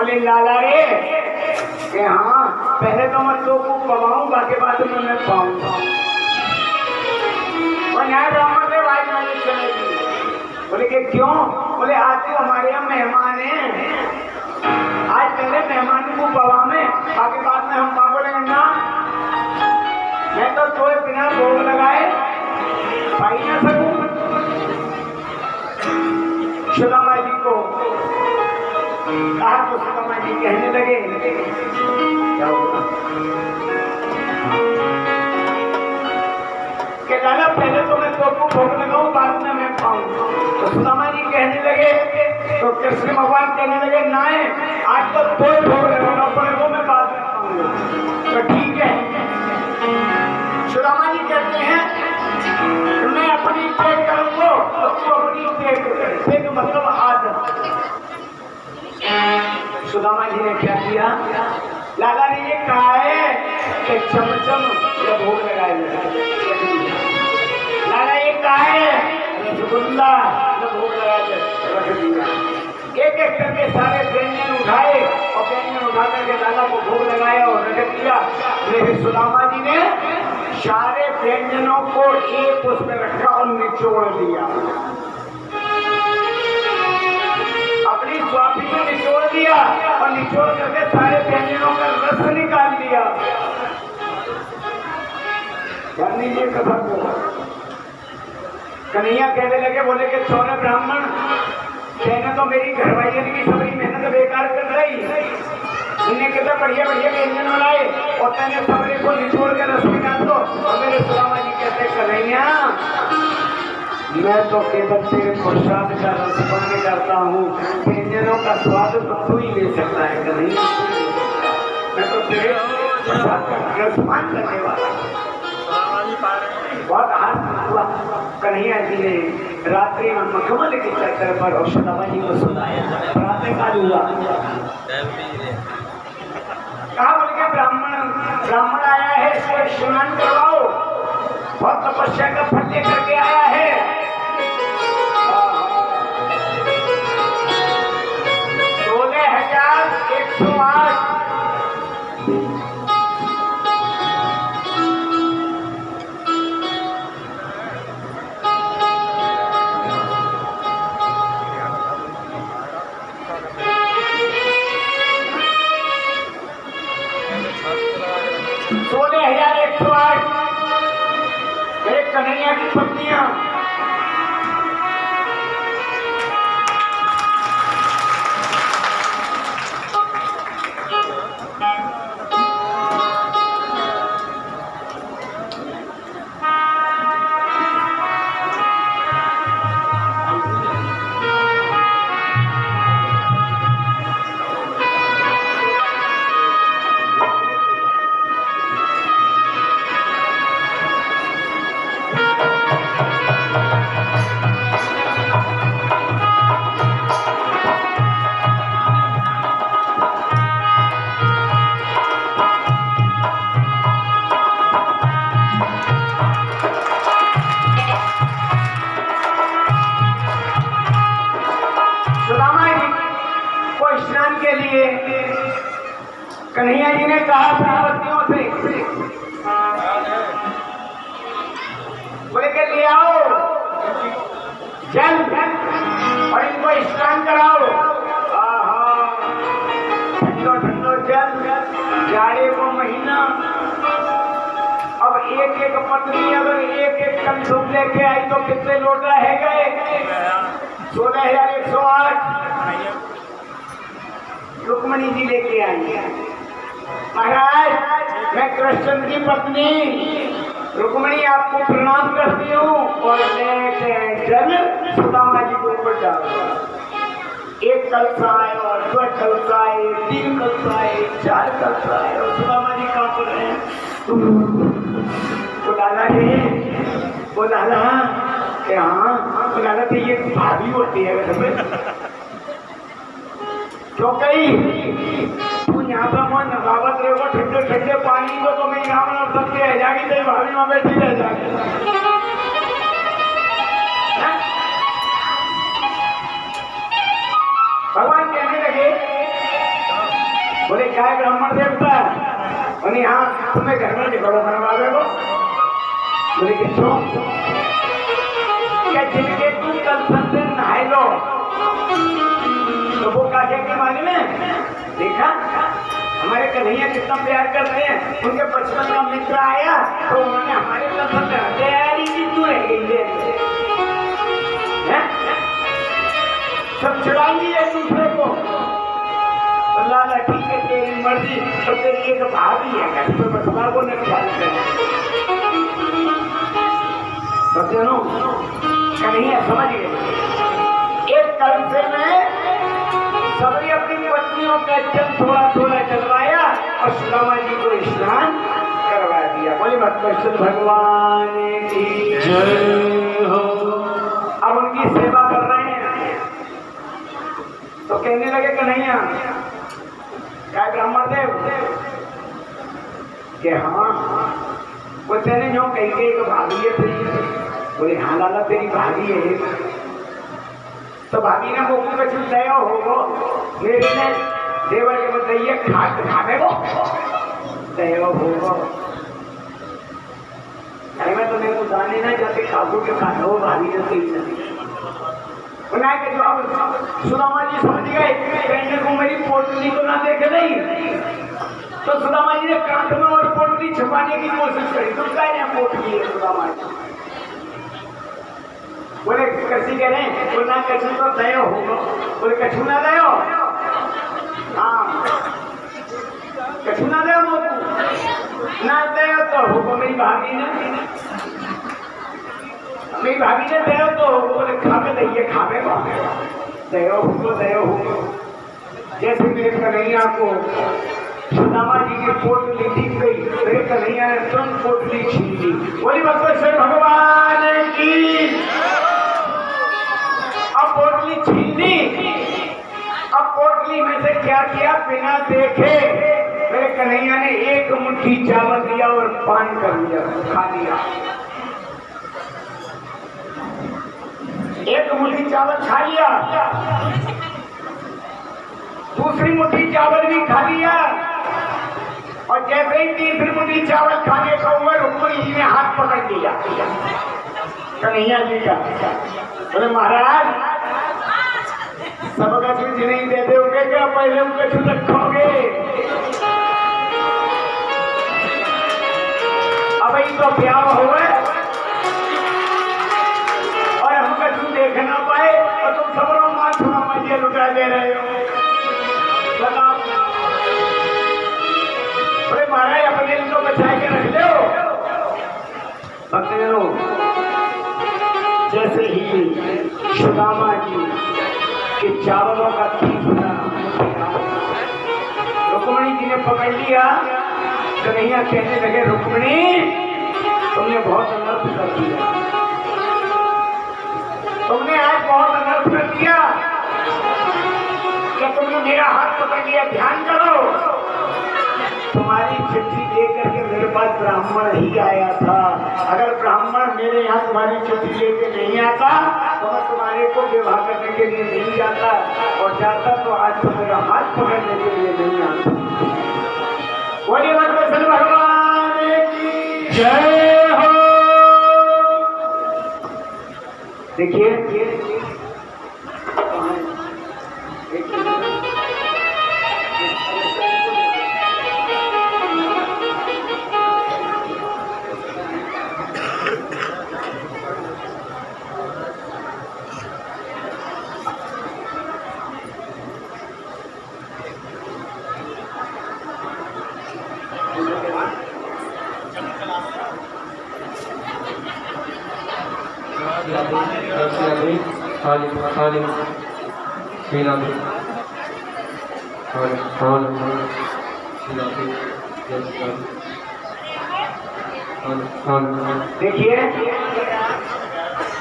बोले लाला रे कि हाँ पहले तो मैं तो को पवाऊं बाकी बात में मैं पाऊंगा। और न्याय ब्राह्मण से भाई मैंने चलेगी। बोले कि क्यों? बोले आज तो हमारे यहाँ मेहमान हैं, आज पहले मेहमान को पवा में बाकी बात में हम क्या बोलेंगे ना। मैं तो कोई बिना भोग लगाए पाई ना सकूं। सुदामा जी को कहा तो सुदामा जी कहने लगे क्या होगा कि लाला पहले तो मैं तो भोग लगाऊं बाद में मैं पाऊंगा। तो सुदामा जी कहने लगे तो कृष्ण भगवान कहने लगे ना आज तो कोई भोग लगाना पड़ेगा मैं बाद में पाऊंगा। तो ठीक है। सुदामा जी कहते हैं मैं अपनी पेट करूंगा तो तू अपनी पेट मतलब आदत। सुदामा जी ने क्या किया? लाला ने ये कहा है कि चमचम जब भोग लगाए लाला ये कहा है रसगुल्ला जब भोग लगाए रख दिया। एक एक करके सारे व्यंजन उठाए और व्यंजन उठा करके लाला को भोग लगाया और रख दिया। लेकिन सुदामा जी ने सारे व्यंजनों को एक उसमें रखा और निचोड़ दिया, अपनी स्वापी में निचोड़ दिया और निचोड़ करके सारे व्यंजनों का रस निकाल दिया। ध्यान दीजिए कथा को। कन्हैया कहने लगे बोले कि छोरे ब्राह्मण कहने तो मेरी घरवाली की सबरी मेहनत बेकार कर रही, इन्हें कितना बढ़िया बढ़िया व्यंजन बनाए और तेने सबरी को निचोड़ के रस निकाल दो। और मेरे सुदामा जी कहते कन्हैया मैं तो केवल तेरे प्रसाद का रसपान करता हूँ, व्यंजनों का स्वाद तो तू ही ले सकता है कन्हैया, मैं तो तेरे प्रसाद का रसपान करने वाला। बहुत हाथ हुआ। कन्हैया जी ने रात्रि में मखमल के चक्कर पर और सुदामा जी को सुनाया। प्रातः काल हुआ, कहा बोल के ब्राह्मण आया है, इसको स्नान करवाओ, बहुत तपस्या का फल लेकर के आया है। 16,108 एक कन्हैया की पत्नियां कन्हैया जी ने कहा प्रजापतियों से बोले के ले आओ जल और इनको स्नान कराओ। ठंडो ठंडो जल, जाड़े को महीना। अब एक एक पत्नी अगर एक एक टन दूध लेके आई तो कितने लोट रह गए? 16,108 रुक्मणी जी लेके आई। महाराज मैं कृष्ण की पत्नी रुक्मणी आपको प्रणाम करती हूँ और लेके जल सुदामा जी के ऊपर डाल। एक कलसा है और 2 कलसा है, 3 कलसा है, 4 कलसा है और सुदामा जी कांप रहे हैं। वो लाला कि हाँ वो लाला तो ये भाभी होती है घर में क्यों कही तू यहाँ पर मैं नगावत रहेगा ठंडे ठंडे पानी को तो मैं यहाँ बना सकते रह जाएगी तेरी भाभी वहाँ बैठी रह जाएगी। भगवान कहने लगे है ब्राह्मण देवता और यहाँ तुम्हें घर में निकलो बनवावे को बोले किसको क्या जिनके तू कल संत नहाए लो तो वो काके के माने में देखा हमारे कन्हैया कितना प्यार करते हैं। उनके बचपन का मित्र आया तो उन्होंने हमारे कल तैयारी की क्यों रह गई है सब चढ़ाएंगी एक दूसरे को तो लाला ठीक है तेरी मर्जी तो तेरी एक भाभी है घर पे बसवा को न ख्याल करें तो कन्हैया समझ गए। एक कलसे में सबने अपनी पत्नियों का जल थोड़ा थोड़ा चलवाया और सुदामा जी को स्नान करवा दिया। बोले भक्त भगवान की जय हो। अब उनकी सेवा कर रहे हैं तो कहने लगे कन्हैया क्या ब्राह्मण देव कि हाँ वो तेने जो कही गई एक भाभी है तेरी। बोले हाँ लाला तेरी भाभी है तो भाभी ने वो कुछ दया होगो मेरे ने देवर के बताइए खावे को दया होगो अरे मैं तो मेरे को जाने ना जाते काबू के खाना वो भाभी ने कही नहीं बनाए के जवाब सुदामा जी समझ गए कहने को मेरी पोटली तो ना देखे नहीं तो सुदामा जी ने कांध में और पोटली छुपाने की कोशिश करी तो क्या है पोटली है सुदामा जी बोले कसी कह रहे हैं बोलना कछु तो दयो होगा। बोले कछु ना दयो हाँ कछु ना दयो ना दयो तो होगा मेरी भाभी ने दयो तो बोले खावे दइए खावे दयो होगा जैसे मेरे कन्हैया को सुदामा जी की पोटली दिख गई मेरे कन्हैया ने तुरंत पोटली छीन ली। बोली बसवेश्वर भगवान की। अब पोटली छीन ली। अब पोटली में से क्या किया बिना देखे मेरे कन्हैया ने एक मुट्ठी चावल दिया और पान कर लिया खा लिया। एक मुट्ठी चावल खा लिया दूसरी मुट्ठी चावल भी खा लिया और जैसे ही तीसरी मुट्ठी चावल खाने का हुआ रुक्मणी जी ने हाथ पकड़ लिया कन्हैया जी का। बोले महाराज सबका कुछ नहीं दे दोगे क्या पहले उनके छू रखोगे अब तो ब्याह हुआ और हम कछु देख ना पाए और तुम सबरों मां छुआ मजे लुटा दे रहे हो बताओ। बोले महाराज अपने इनको बचा के रख लो। भक्तजनों जैसे ही सुदामा जी के चावलों का तीसरा रुक्मणी जी ने पकड़ लिया कन्हैया कहने लगे रुक्मणी तुमने बहुत अनर्थ कर दिया तुमने आज बहुत अनर्थ कर दिया क्या तुमने मेरा हाथ पकड़ लिया ध्यान करो तुम्हारी चिट्ठी लेकर के मेरे पास ब्राह्मण ही आया था। अगर ब्राह्मण मेरे यहाँ तुम्हारी चिट्ठी लेके नहीं आता तो मैं तुम्हारे को विवाह करने के लिए नहीं जाता और जाता तो आज तो मेरा हाथ पकड़ने के लिए नहीं आता। बोलिए भगवान भगवान की जय हो। देखिए देखिए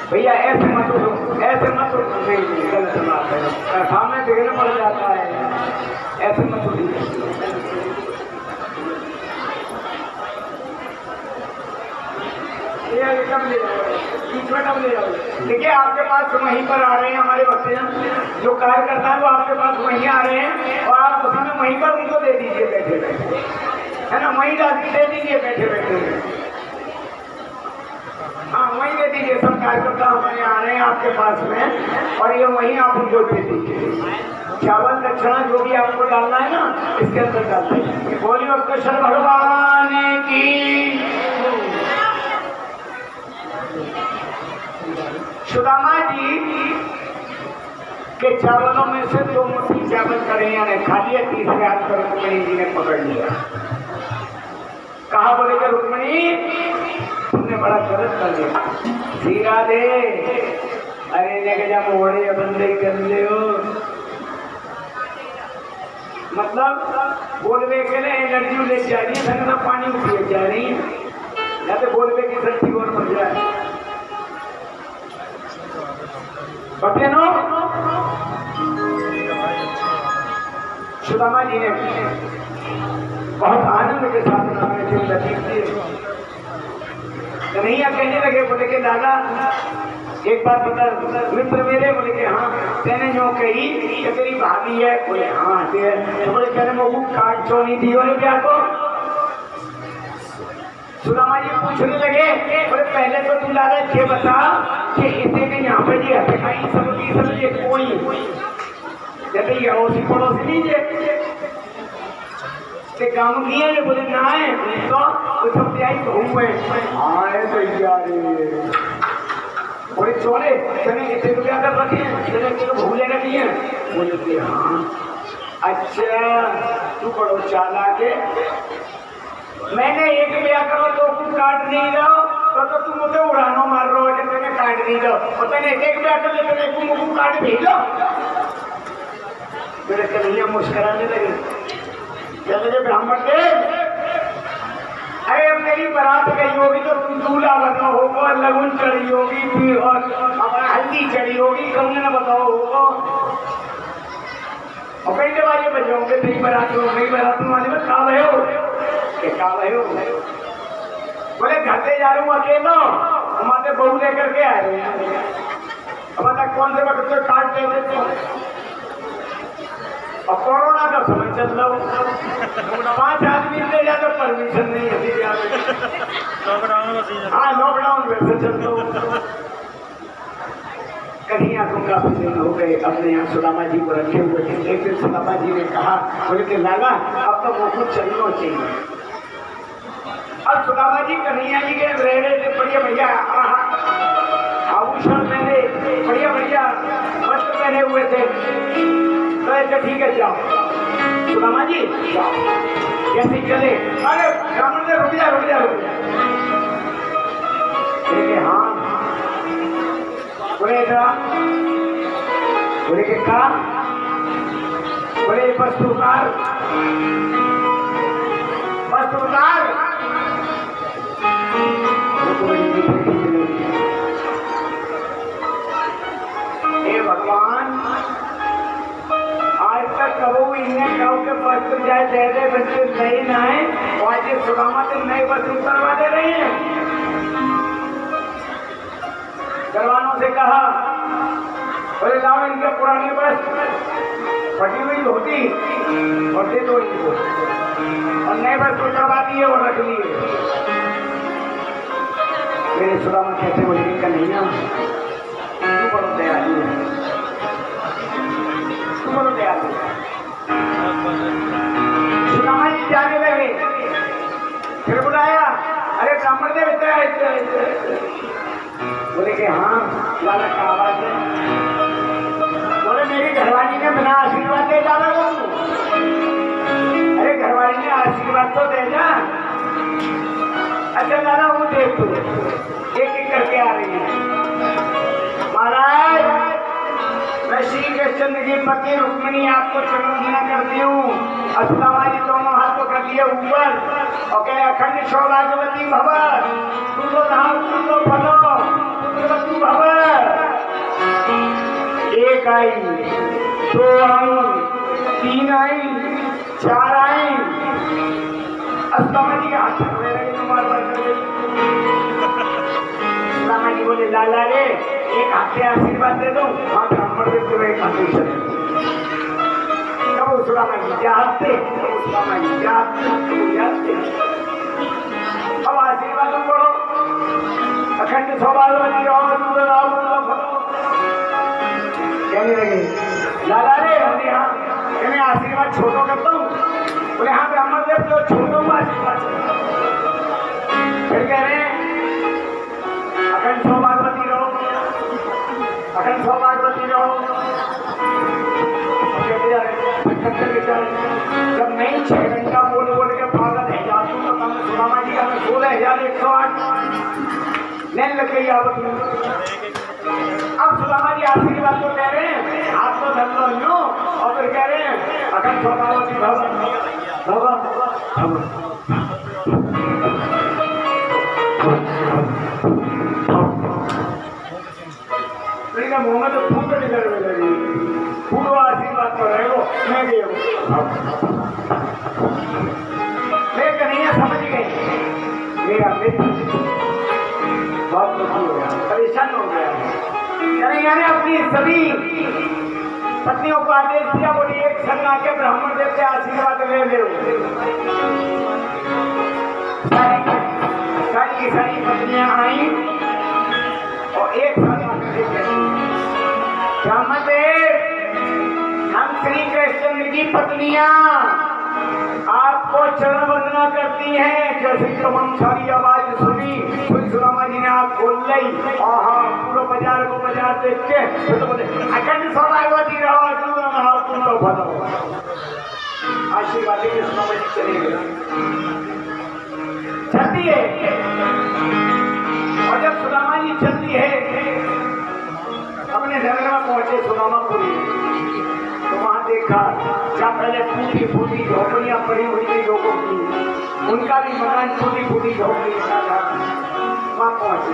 भैया ऐसे मत नहीं गलत बात है सामने देखना पड़ जाता है ऐसे मत ये कब ले बीच में कब ले जाओगे? देखिए आपके पास वहीं पर आ रहे हैं हमारे भक्तजन, जो कार्य करता है वो आपके पास वहीं आ रहे हैं और आप उसी में वहीं पर उनको दे दीजिए बैठे बैठे, है ना, वहीं दे दीजिए बैठे बैठे। हाँ वहीं दे दीजिए, सब कार्यकर्ता हमारे आ रहे हैं आपके पास में और ये वहीं आप उनको दे दीजिए। चावल दक्षिणा जो भी आपको डालना है ना इसके अंदर डालते हैं। बोलिए कृष्ण भगवान की। सुदामा जी के चावलों में से 2 मुट्ठी चावल कन्हैया खा लिया, तीसरे हाथ पर रुक्मिणी जी ने पकड़ लिया। कहा बोले कि रुक्मिणी तुमने बड़ा गलत कर दिया, सीरा दे। अरे लेके जा मोड़े बंदे कर ले हो, मतलब बोलवे के लिए एनर्जी ले जा रही है, संगना पानी उठिए जा रही है, या तो बोलवे की शक्ति और बढ़ जाए। बच्चों सुदामा जी ने बहुत आनंद के साथ कन्हैया कहने लगे, बोले के दादा एक बात बता, मित्र मेरे, बोले के हाँ, तेने जो कही कि तेरी भाभी है, बोले हाँ तो बोले कहने वो काट क्यों नहीं दी बोले क्या को? सुदामा जी पूछने लगे, बोले पहले तो तू दादा ये बता कि इतने के यहाँ पे जी हथकाई सब ये कोई कहते ये अड़ोसी पड़ोसी नहीं ये काम किए है, बोले ना है तो सब त्याई कहूँ आए तो यार बोले चोरे कहने इतने रुपया कर रखे हैं, भूले रखी है, बोले कि हाँ अच्छा तू बड़ो चालाक है, मैंने एक रुपया करो तो तू काट नहीं रहो तो तुम मुझे उड़ानो मार रहे हो जब मैं काट नहीं दो और मैंने एक रुपया कर लेते तुम काट भी लो। मेरे कन्हैया मुस्कुराने लगे, कहने ब्राह्मण के अरे अब मेरी बारात गई होगी तो तुम दूल्हा बना होगा, लगन चढ़ी होगी और हमारा हल्दी चढ़ी होगी, कंगन बताओ होगा और कई दवाइयाँ बजाओगे तेरी बारात हो गई, बारात वाले में का भय हो क्या भय हो? बोले घर से जा रहा हूँ अकेला, हमारे बहू लेकर के आ रहे हैं, हमारा कौन से वक्त से काट दे देते और कोरोना का समय चल रहा हूँ, 5 आदमी ले जाते परमिशन नहीं है, हाँ लॉकडाउन वैसे चल रहा हूँ। कन्हैया को काफी दिन हो गए, अपने यहाँ सुदामा जी को रखे हुए थे। एक दिन सुदामा जी ने कहा, बोले कि लाला अब तो वो कुछ चलना चाहिए। अब सुदामा जी कन्हैया जी के रह रहे थे, बढ़िया बढ़िया आभूषण पहने, बढ़िया बढ़िया वस्त्र पहने हुए थे, तो ऐसे ठीक है जाओ सुदामा जी जाओ, कैसे चले? अरे ब्राह्मण ने रुक जा रुक जा रुक जा, हाँ बोले बोले के का बोले वस्तु उतार हे भगवान आज तक कबू इन्हें गाँव के वस्त्र जाए दे दे बच्चे नए नए आज ये सुदामा से नए वस्त्र उतरवा दे रहे हैं। जवानों से कहा बोले लाओ इनके पुराने वस्त्र फटी हुई धोती और दे दो इनको और नए वस्त्र उतरवा दिए और रख लिए। मेरे सुदामा कहते बोले कन्हैया तू बड़ो दयालु है, तू बड़ो दयालु है। सुदामा जी जाने लगे, फिर बुलाया, अरे ब्राह्मण देव बोले कि हाँ लाला का आवाज है। बोले मेरी घरवाली ने बिना आशीर्वाद दे डाला वो, अरे घरवाली ने आशीर्वाद तो दे जा। अच्छा लाला वो देख तू एक एक करके आ रही है। महाराज मैं श्री कृष्ण की पत्नी रुक्मिणी आपको चरणवंदना करती हूँ। सुदामा जी दोनों हाथ को कर दिए ऊपर और कहे अखंड सौभाग्यवती भव, तुम धाम तुम फलो पुत्रवती भव। एक आई, 2 आई, 3 आई, 4 आई। सुदामा जी के हाथ में सुदामा जी बोले लाला रे एक हाथ से आशीर्वाद दे दो। हाँ ब्राह्मण देव को एक हाथ से कब सुदामा जी जाते सुदामा जी जाते अब आशीर्वाद करो अखंड सौभाग्यवती रहो। कहने लगे लाला रे हमने यहाँ कहने आशीर्वाद छोटो करता हूँ। बोले हाँ ब्राह्मण देव जो छोटो को आशीर्वाद। फिर कह रहे हैं अखंड सौभाग्यवती रहो अखंड सौभाग्यवती रहो। जब नहीं 6 घंटा बोल बोल के पागल है जाती तो कम सुदामा जी का 16,108 नहीं लग गई आवत में। अब सुदामा जी आशीर्वाद तो कह रहे हैं हाथ तो धर लो यूं और फिर कह रहे हैं अखंड सौभाग्यवती मुंह में तो फूट निकलने लगी। पूर्व आशीर्वाद तो रहेगा मैं गया मैं कन्हैया समझ गए मेरा मित्र बहुत दुखी हो गया परेशान हो गया। कन्हैया ने अपनी सभी पत्नियों को आदेश दिया बोली एक संग आके ब्राह्मण देव से आशीर्वाद ले लो। सारी की सारी पत्नियां आई और एक संग ब्राह्मण देव हम श्री कृष्ण की पत्नियां आपको चरण वंदना करती हैं। जैसे जब हम सारी आवाज सुनी फिर सुदामा जी ने आप बोल ली पूरा बाजार को बाजार देख के फिर तो बोले अखंड सौभाग्यवती रहो तुम तो भलो आशीर्वाद के सुदामा जी चले गए। चलती है और जब सुदामा जी चलती है अपने नगर में पहुंचे सुदामापुरी तो वहां देखा जहाँ पहले फूटी फूटी झोपड़ियां पड़ी हुई थी लोगों की उनका भी मकान फूटी फूटी झोपड़ी था वहां पहुंचे।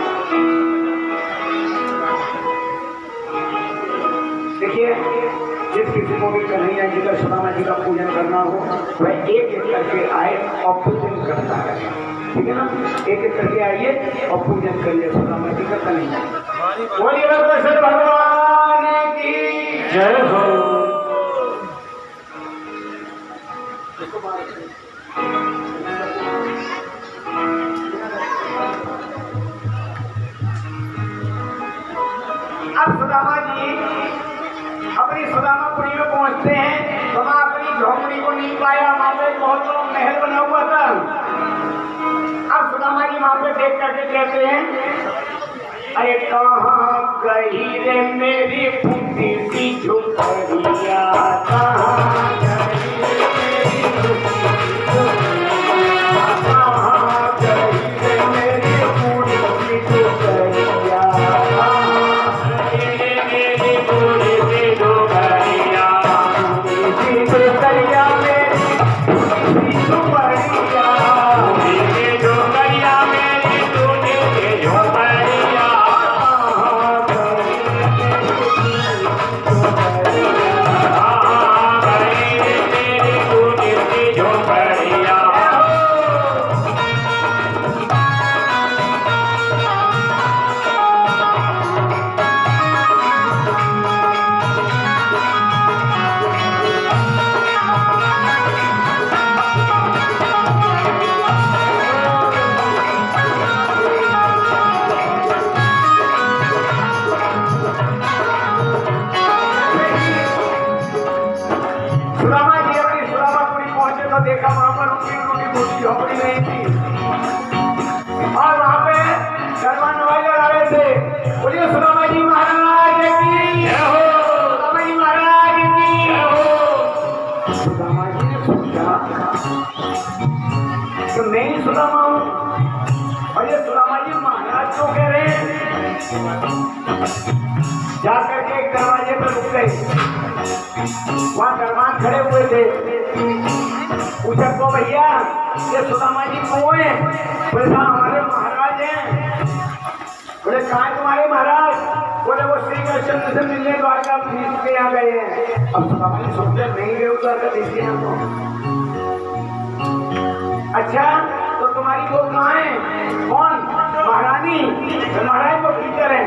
देखिए जिस किसी को भी कन्हैया जी का सुदामा जी का पूजन करना हो वह एक एक करके आए और पूजन करता है। ठीक है ना एक एक करके आइए और पूजन करिए सुदामा जी का कन्हैया। बोलिए कृष्ण भगवान की जय हो। अब सुदामा जी अपनी सुदामापुरी में पहुंचते हैं तो वहां अपनी झोपड़ी को नहीं पाया। वहां पे बहुत बड़ा महल बना हुआ था। अब सुदामा जी वहां पे देख करके कहते हैं अरे कहाँ गई रे मेरी फूटी सी झोपड़िया कहाँ देखा वहां पर उनकी झोपड़ी नहीं थी और वहां पे गरबा नवाज लगा रहे थे। बोलिए सुदामा जी महाराज की जय हो सुदामा जी महाराज की जय हो। सुदामा जी ने सोचा कि मैं ही सुदामा हूँ और ये सुदामा जी महाराज क्यों कह रहे हैं। जाकर के एक दरवाजे पर रुक गए। वहां दरबान खड़े हुए थे। पूछा को भैया ये सुदामा जी कौन है। बोले हमारे महाराज हैं। बोले कहाँ है तुम्हारे महाराज। बोले वो श्री कृष्ण से मिलने द्वारका के यहाँ गए हैं। अब सुदामा जी सोचते नहीं गए द्वारका देखिए हमको। अच्छा तो तुम्हारी वो कहाँ है कौन। महारानी महाराज को भीतर है।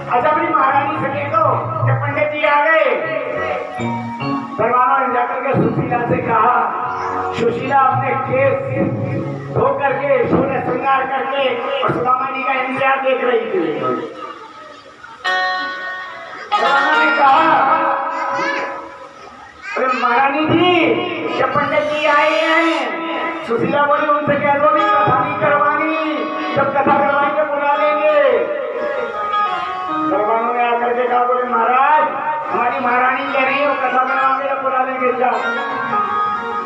अच्छा अपनी महारानी से कह दो कि पंडित जी आ गए। दरबारों ने जाकर के सुशीला से कहा, सुशीला अपने केस धो करके सूर्य श्रृंगार करके और सुदामा जी का इंतजार देख रही थी। दरबारों ने कहा, अरे महारानी जी जब पंडित जी आए हैं। सुशीला बोली उनसे कह दो भी कथा नहीं करवानी, जब कथा करवाएंगे बुला लेंगे। दरबारों ने आकर के कहा, बोले महाराज हमारी महारानी कह रही है वो कथा करवाएंगे जब बुला लेंगे। जाओ।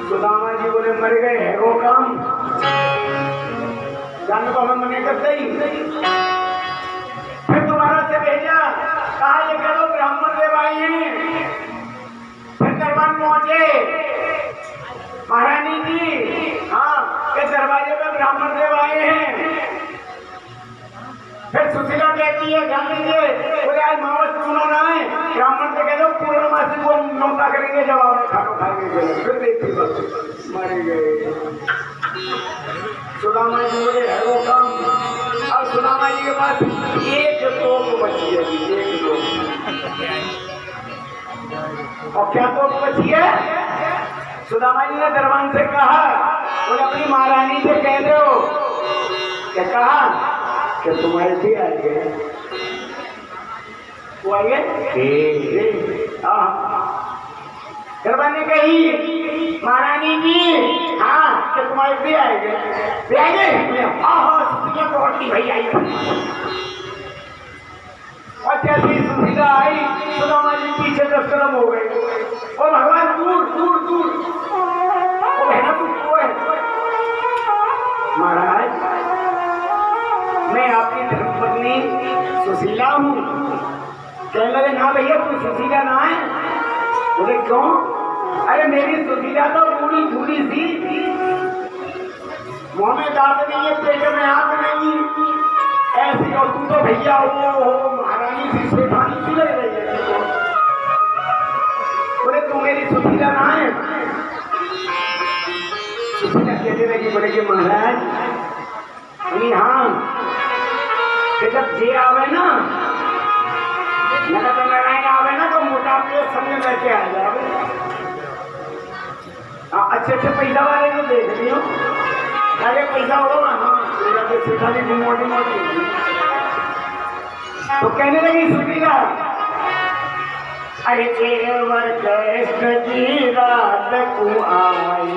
सुदामा जी बोले मर गए है वो काम जाने को हमें मने करते ही। फिर दोबारा से भेजा, कहा ये करो ब्राह्मण देव आए हैं। फिर दरबार पहुंचे, महारानी जी हाँ के दरवाजे पे ब्राह्मण देव आए हैं। फिर सुशीला कहती है ध्यान दीजिए, बोले आज मावस क्यों ना आए। ब्राह्मण से कह दो पूर्णमासी को नौता करेंगे जब आपने खाना खाएंगे। फिर देखिए बस मर गए। सुदामा जी बोले है वो काम। अब सुदामा जी के पास एक तोप बची है, एक तोप। और क्या तोप बची है? सुदामा जी ने दरबान से कहा, बोले अपनी महारानी से कह दो। क्या कहा कि तुम्हारे भी आ गए। वो आ गए। दरबान ने कही, महारानी जी हाँ कि तुम्हारे भी आएंगे। भाई आई। और जैसे ही सुशीला आई, सुदामा जी पीछे 10 कदम हो गए। और भगवान दूर दूर दूर महाराज मैं आपकी धर्मपत्नी सुशीला हूँ। कहने लगे ना भैया तू सुशीला ना है। बोले क्यों? अरे मेरी सुशीला तो पूरी झूली सी, मुंह में दांत नहीं है, पेट में आंख नहीं, ऐसी। और तू तो भैया हो महारानी सी सेठानी सी लग रही है। बोले तू मेरी सुशीला ना है। सुशीला कहने लगी, बोले कि महाराज हाँ कि जब जे आवे ना तो नारायण आवे ना तो मोटापे समझ लेके आ जाए। अच्छे अच्छे पैसा वाले को देख लियो, अरे पैसा होगा हाँ सेठानी मोटी मोटी। तो कहने लगी सुशीला, अरे केवल कृष्ण की रात को आई,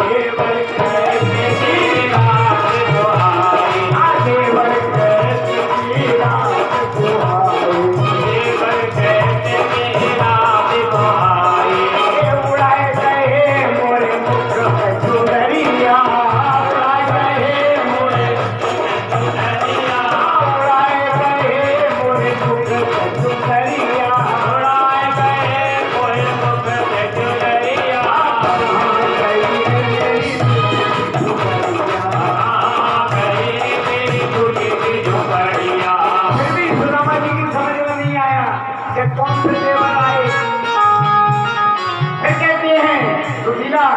केवल कृष्ण की रात को आई, केवल कृष्ण की रात को आई, केवल कृष्ण की रात को आई। उड़ाए गए मोरे मुख चुनरिया, उड़ाए गए मोरे चुनरिया, उड़ाए गए मोरे मुख चुनरिया, उड़ाए गए मोरे मुख चुनरिया। फिर भी सुदामा जी की समझ में नहीं आया कि कौन से देवर आए। फिर कहते हैं सुशीला,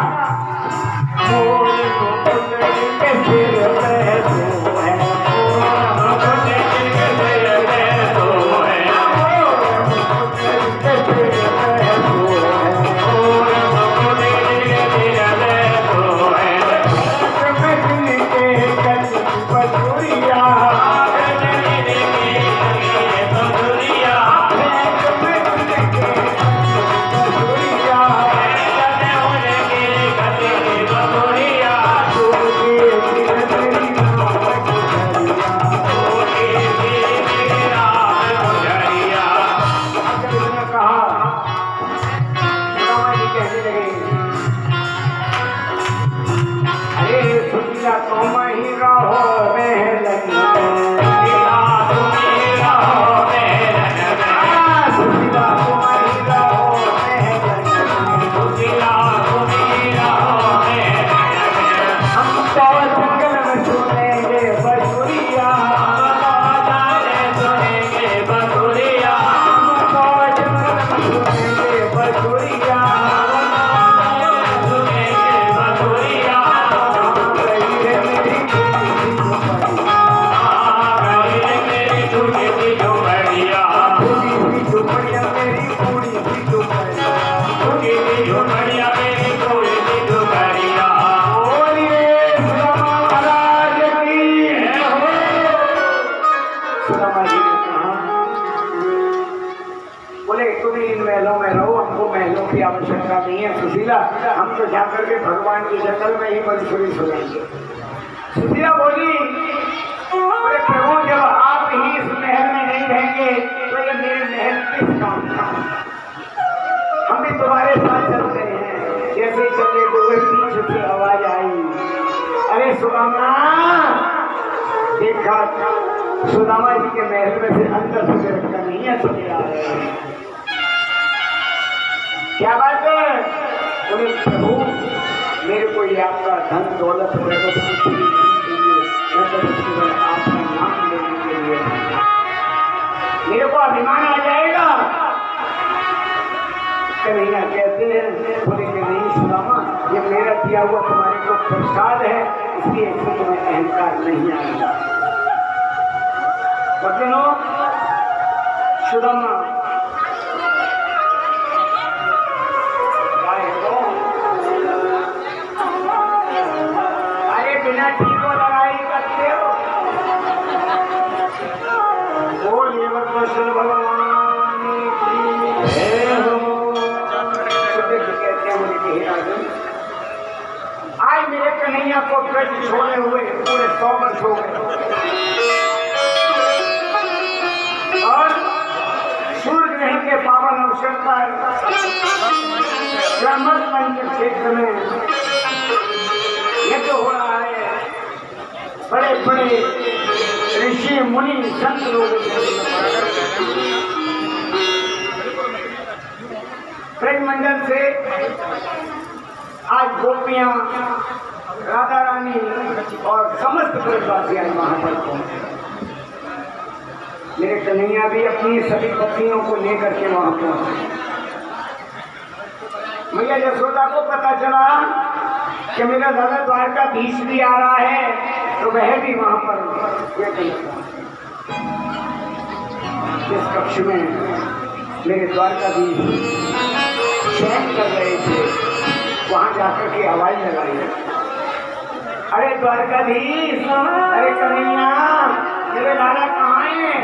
मोर मुकुट के सिर पे तो है, मोर मुकुट के सिर पे तो है, मोर मुकुट के सिर पे तो है, मोर मुकुट के सिर पे तो है। कृष्ण के कच पसुरिया, बोले तुम इन महलों में रहो, हमको महलों की आवश्यकता नहीं है सुशीला, हम तो जाकर के भगवान के जंगल में ही बंसुरी सुनेंगे। सुशीला बोली बोले प्रभु जब आप ही इस महल में नहीं रहेंगे तो ये मेरे महल किस काम का? हम भी तुम्हारे साथ चलते हैं। जैसे चले तो वही पीछे से आवाज आई, अरे सुदामा, देखा सुदामा जी के महल में से अंदर से रखकर नहीं है चले आ रहे हैं। क्या बात है? बोले प्रभु मेरे को ये आपका धन दौलत आपका नाम लेने के लिए मेरे को अभिमान आ जाएगा। कन्हैया कहते हैं, बोले कि नहीं सुदामा, ये मेरा दिया हुआ तुम्हारे को प्रसाद है, इसलिए इसमें तुम्हें अहंकार नहीं आएगा। बच्चों सुदामा बिना ठीक हो लड़ाई करते हो, वो लेवर कृष्ण भगवान की जय हो। कहते हैं बोले कि हे राजन, आज मेरे कन्हैया को ब्रज छोड़े हुए पूरे 100 वर्ष हो गए और सूर्य ग्रहण के पावन अवसर पर ब्रह्मस्पंच क्षेत्र में यज्ञ हो रहा है। बड़े बड़े ऋषि मुनि संत लोग ब्रजमंडल से आज गोपियां, राधा रानी और समस्त ब्रजवासी आज वहां पर पहुंचे। मेरे कन्हैया भी अपनी सभी पत्नियों को लेकर के वहां पहुंचे। मैया यशोदा को पता चला कि मेरा दादा द्वारकाधीश भी आ रहा है, तो वह भी वहां पर इस कक्ष में मेरे द्वारकाधीश शयन कर रहे थे, वहां जाकर के आवाज लगाई, अरे द्वारकाधीश, अरे कन्हैया, मेरे दादा कहाँ हैं?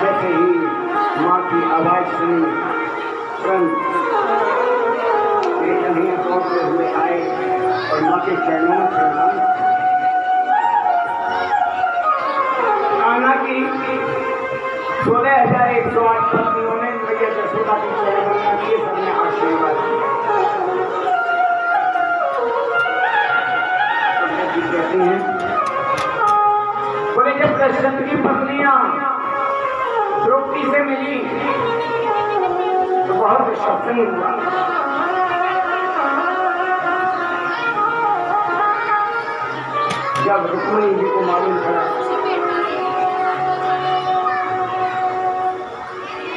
जैसे ही माँ की आवाज सुनी, तुरंत कन्हैया दौड़ते हुए आए और माँ के चरणों में प्रणाम। कान्हा की 16,108 पत्नियों ने मैया यशोदा की चरणवंदना की, सबने आशीर्वाद दिया। कहते हैं बोले जब दशरथ की पत्नियां द्रौपदी से मिली तो बहुत शासन हुआ। जब रुक्मिणी जी को मालूम पड़ा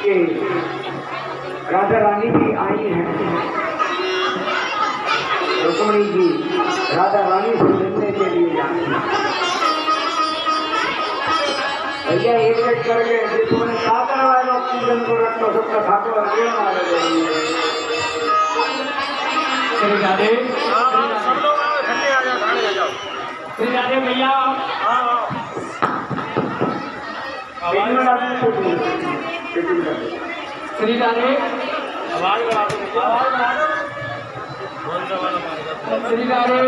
कि राधा रानी भी आई हैं, रुक्मिणी जी राधा रानी से मिलने के लिए जाती हैं। भैया एक कर गए, तुमने कहा करवाए लोग पूजन को रखो, सब कथा को रखे मारे श्री राधे भैया श्री राधे श्री राधे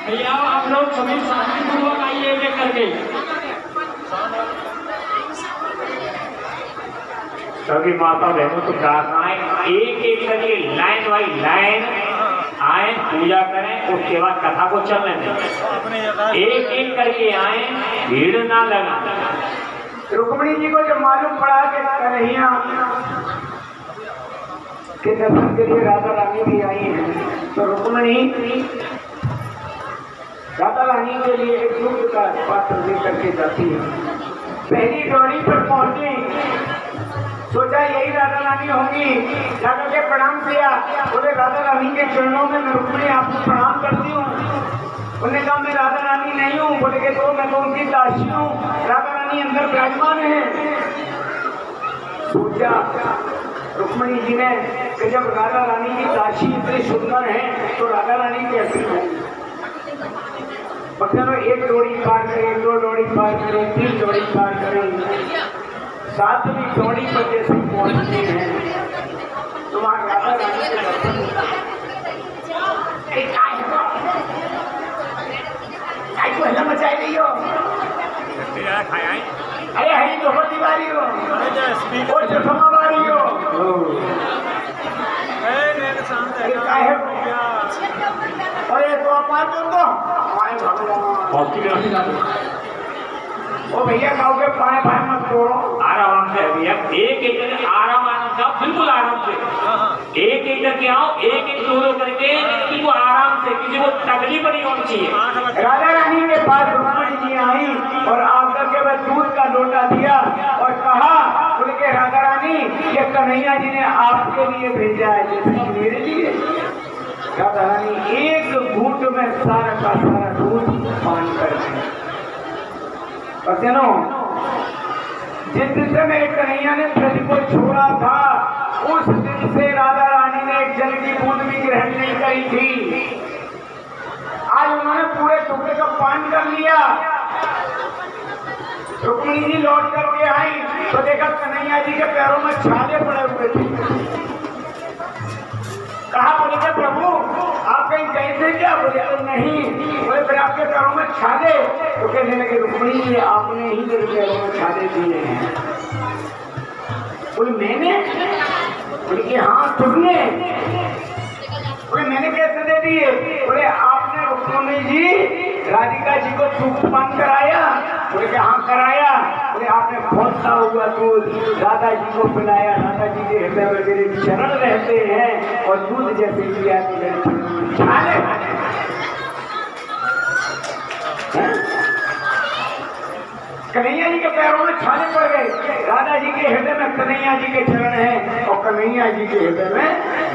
भैया, आप लोग सभी शांतिपूर्वक आइए एक करके। सभी माता बहनों को प्रार्थनाएं, एक एक करके लाइन बाई लाइन आए, पूजा करें, उसके बाद कथा को चलने दें। एक एक करके आए, भीड़ ना लगा। रुक्मिणी जी को जब मालूम पड़ा कि कन्हैया के दर्शन के लिए राधा रानी भी आई हैं, तो रुक्मिणी राधा रानी के लिए एक दूध का पात्र लेकर के जाती है। पहली डोरी पर पहुंची, सोचा यही राधा रानी होंगी, जाकर के प्रणाम किया। बोले राधा रानी के चरणों में मैं रुक्मिणी आपको प्रणाम करती हूँ। उन्होंने कहा मैं राधा रानी नहीं हूँ। बोले कि तो मैं तो उनकी दासी हूँ, राधा रानी अंदर विराजमान है। सोचा रुक्मिणी जी ने कि जब राधा रानी की दासी इतनी सुंदर है तो राधा रानी कैसी है। चलो एक डोरी पार करें, 2 डोरी पार करें, 3 डोरी पार करें, 7वीं डोरी पर जैसे पहुंचते हैं तुम्हारा राधा रानी के दर्शन को हल्ला मचाई रही हो। अरे हरी तो होती बारी हो और चश्मा बारी हो। अरे तो आप ओ भैया गाँव के पाए पाए मत तोड़ो। आराम से भैया, एक आराम से आओ, बिल्कुल आराम से एक करके आओ, एक दो करके, किसी को आराम से, किसी को तकलीफ नहीं होनी चाहिए। राधा रानी के पास रुक्मणी जी आई और आकर के वह दूध का लोटा दिया और कहा, बोले के राधा रानी ये कन्हैया जी ने आपके लिए भेजा है जैसे मेरे लिए। राधा रानी एक घूंट में सारा का सारा दूध पान कर दिया। और सुनो, जिस दिन से मेरे कन्हैया ने ब्रज को छोड़ा था उस दिन से राधा रानी ने एक जल की बूंद भी ग्रहण नहीं करी थी। आज उन्होंने पूरे टुकड़े का पान कर लिया। रुक्मिणी जी लौट करके आई तो देखा कन्हैया जी के पैरों में छाले पड़े हुए थे। कहा, बोले क्या प्रभु आप कहीं गए थे क्या? बोले नहीं। बोले फिर आपके पैरों में छाले? तो कहने लगे रुक्मिणी जी आपने ही मेरे पैरों में छाले दिए हैं। बोले मैंने? बोले कि हाँ तुमने। बोले मैंने कैसे दे दिए? बोले आपने रुक्मिणी जी राधिका जी को दूध पान कराया। बोले कि हाँ कराया। बोले आपने खोलता हुआ दूध राधा जी को पिलाया। राधा जी के हृदय में मेरे चरण रहते हैं और दूध जैसे दिया छाले। कन्हैया जी के पैरों में छाले पड़ गए। राधा जी के हृदय में कन्हैया जी के चरण हैं और कन्हैया जी के हृदय में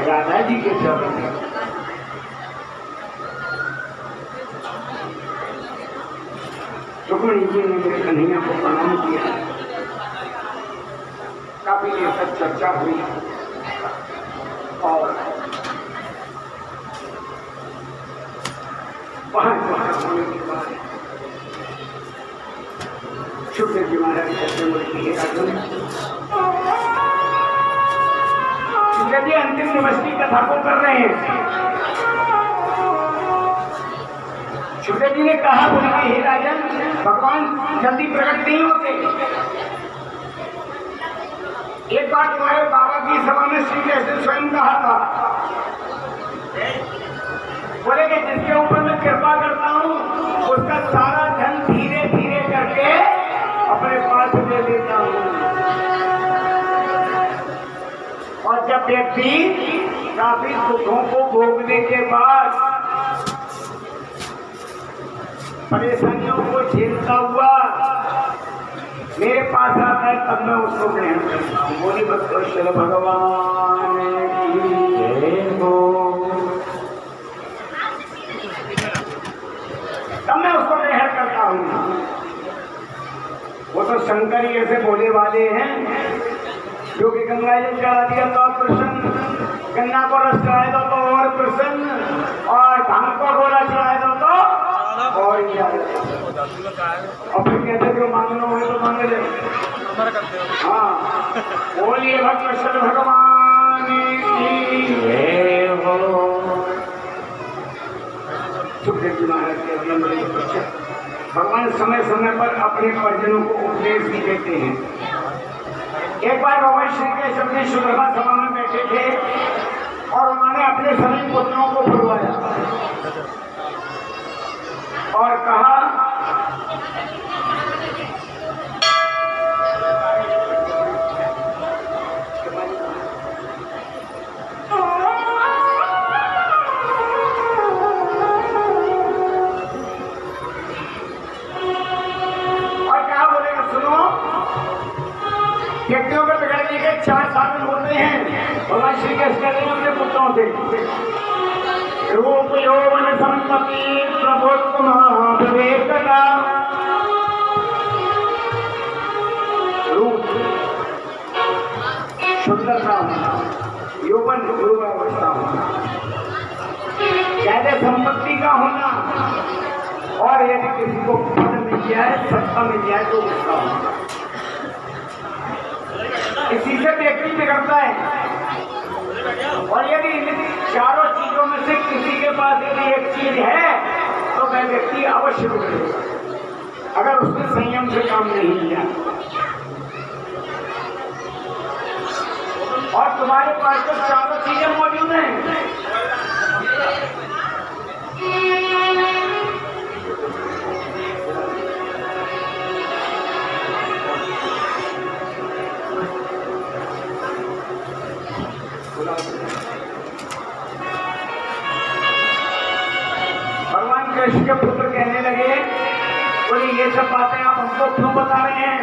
राधा जी के चरण हैं। रुक्मिणी जी ने मेरे कन्हैया को प्रणाम किया। काफी देर तक चर्चा हुई और वहां होने के बाद सुखदेव जी महाराज कहते बोले अर्जुन, सुखदेव जी अंतिम दिवस की कथा को कर रहे हैं। सुखदेव जी ने कहा, बोले हे राजन, भगवान जल्दी प्रकट नहीं होते। एक बार तुम्हारे बाबा की सभा में श्री कृष्ण स्वयं कहा था, बोले कि जिसके ऊपर मैं कृपा करता हूँ उसका सारा धन धीरे धीरे करके अपने पास ले लेता हूँ। और जब व्यक्ति काफी दुखों को भोगने के बाद परेशानियों को झेलता हुआ मेरे पास आता है तब मैं उसको ग्रहण करता हूँ। बोली भक्तवत्सल भगवान की जय हो। तब मैं उसको ग्रहण करता हूँ। वो तो शंकर ही ऐसे बोले वाले हैं जो कि गंगा जल चढ़ा दिया तो प्रसन्न, गन्ना को रस चढ़ाए दो तो और प्रसन्न, और भांग को गोला चढ़ाए दो तो और फिर कहते जो मांगना हो तो मांग ले। हाँ, बोलिए भक्तवत्सल भगवान की जय हो। सुखदेव जी महाराज के भगवान समय समय पर अपने परिजनों को उपदेश भी देते हैं। एक बार भगवान श्री कृष्ण अपनी सुप्रभा सभा में बैठे थे और उन्होंने अपने सभी पुत्रों को बुलवाया और कहा, व्यक्तियों को बिगड़ने के 4 साधन होते हैं। भगवान श्री कृष्ण कहते हैं अपने पुत्रों से, रूप यौवन संपत्ति प्रभुत्व विवेकता। रूप सुंदरता होना, यौवन युवावस्था होना, ज्यादा संपत्ति का होना और यदि किसी को पद मिल जाए, सत्ता मिल जाए तो गुस्सा होगा। इसी से व्यक्ति बिगड़ता है। और यदि इन चारों चीजों में से किसी के पास यदि एक चीज है तो वह व्यक्ति अवश्य बिगड़ेगा, अगर उसने संयम से काम नहीं लिया। और तुम्हारे पास तो चारों चीजें मौजूद हैं। भगवान कृष्ण के पुत्र कहने लगे, बोले ये सब बातें आप हमको क्यों बता रहे हैं?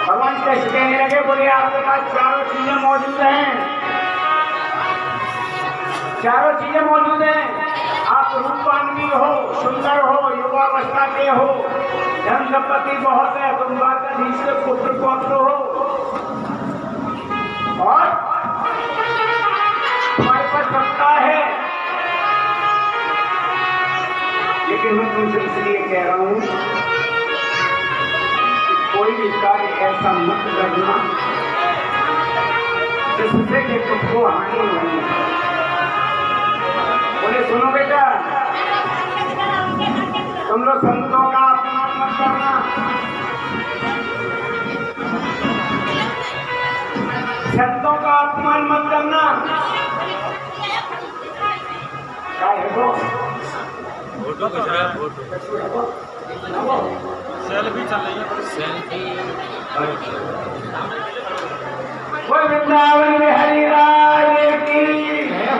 भगवान कृष्ण कहने लगे, बोले आपके पास चारों चीजें मौजूद हैं, चारों चीजें मौजूद हैं। आप रूपवान भी हो, सुंदर हो, युवावस्था के हो, धन संपत्ति बहुत है, तुम द्वारकाधीश के पुत्र पौत्र हो, और तुम्हारे पास सत्ता है। लेकिन मैं तुमसे इसलिए कह रहा हूं कि कोई भी कार्य ऐसा मत करना जिससे कि तुमको हानि होगी। बोले सुनो बेटा, तुम लोग संतों का अपमान मत करना, संतों का अपमान मत करना। क्या है वो? फोटो खींच रहा है, फोटो सेल्फी चल रही है, सेल्फी। बोल वृंदावन में हरि राज की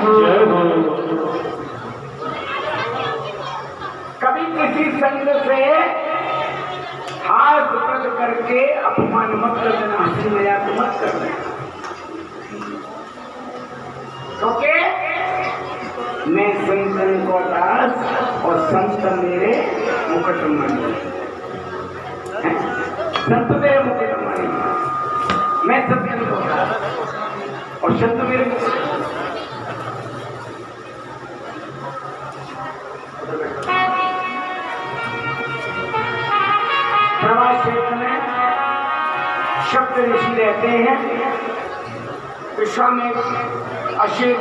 जय हो। कभी किसी संत से हाथ प्रद करके अपमान मत कर देना, हंसी मजाक मत कर देना, क्योंकि मैं संतन को दास और संत मेरे मुकुटमणि, संत मेरे मुकुटमणि, मैं सत्य को दास और संत मेरे प्रवास क्षेत्र में शब्द ऋषि रहते हैं। विश्वामित्र, अशित,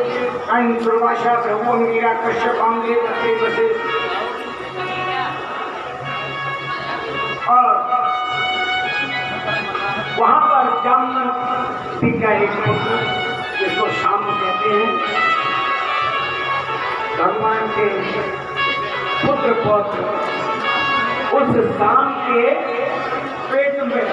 दुर्वासा, भृगु, अंगिरा, कश्यप, आंगे, बसे और वहां पर जामवंती का एक पुत्र जिसको शाम कहते हैं, भगवान के पुत्र पौत्र उस शाम के पेट में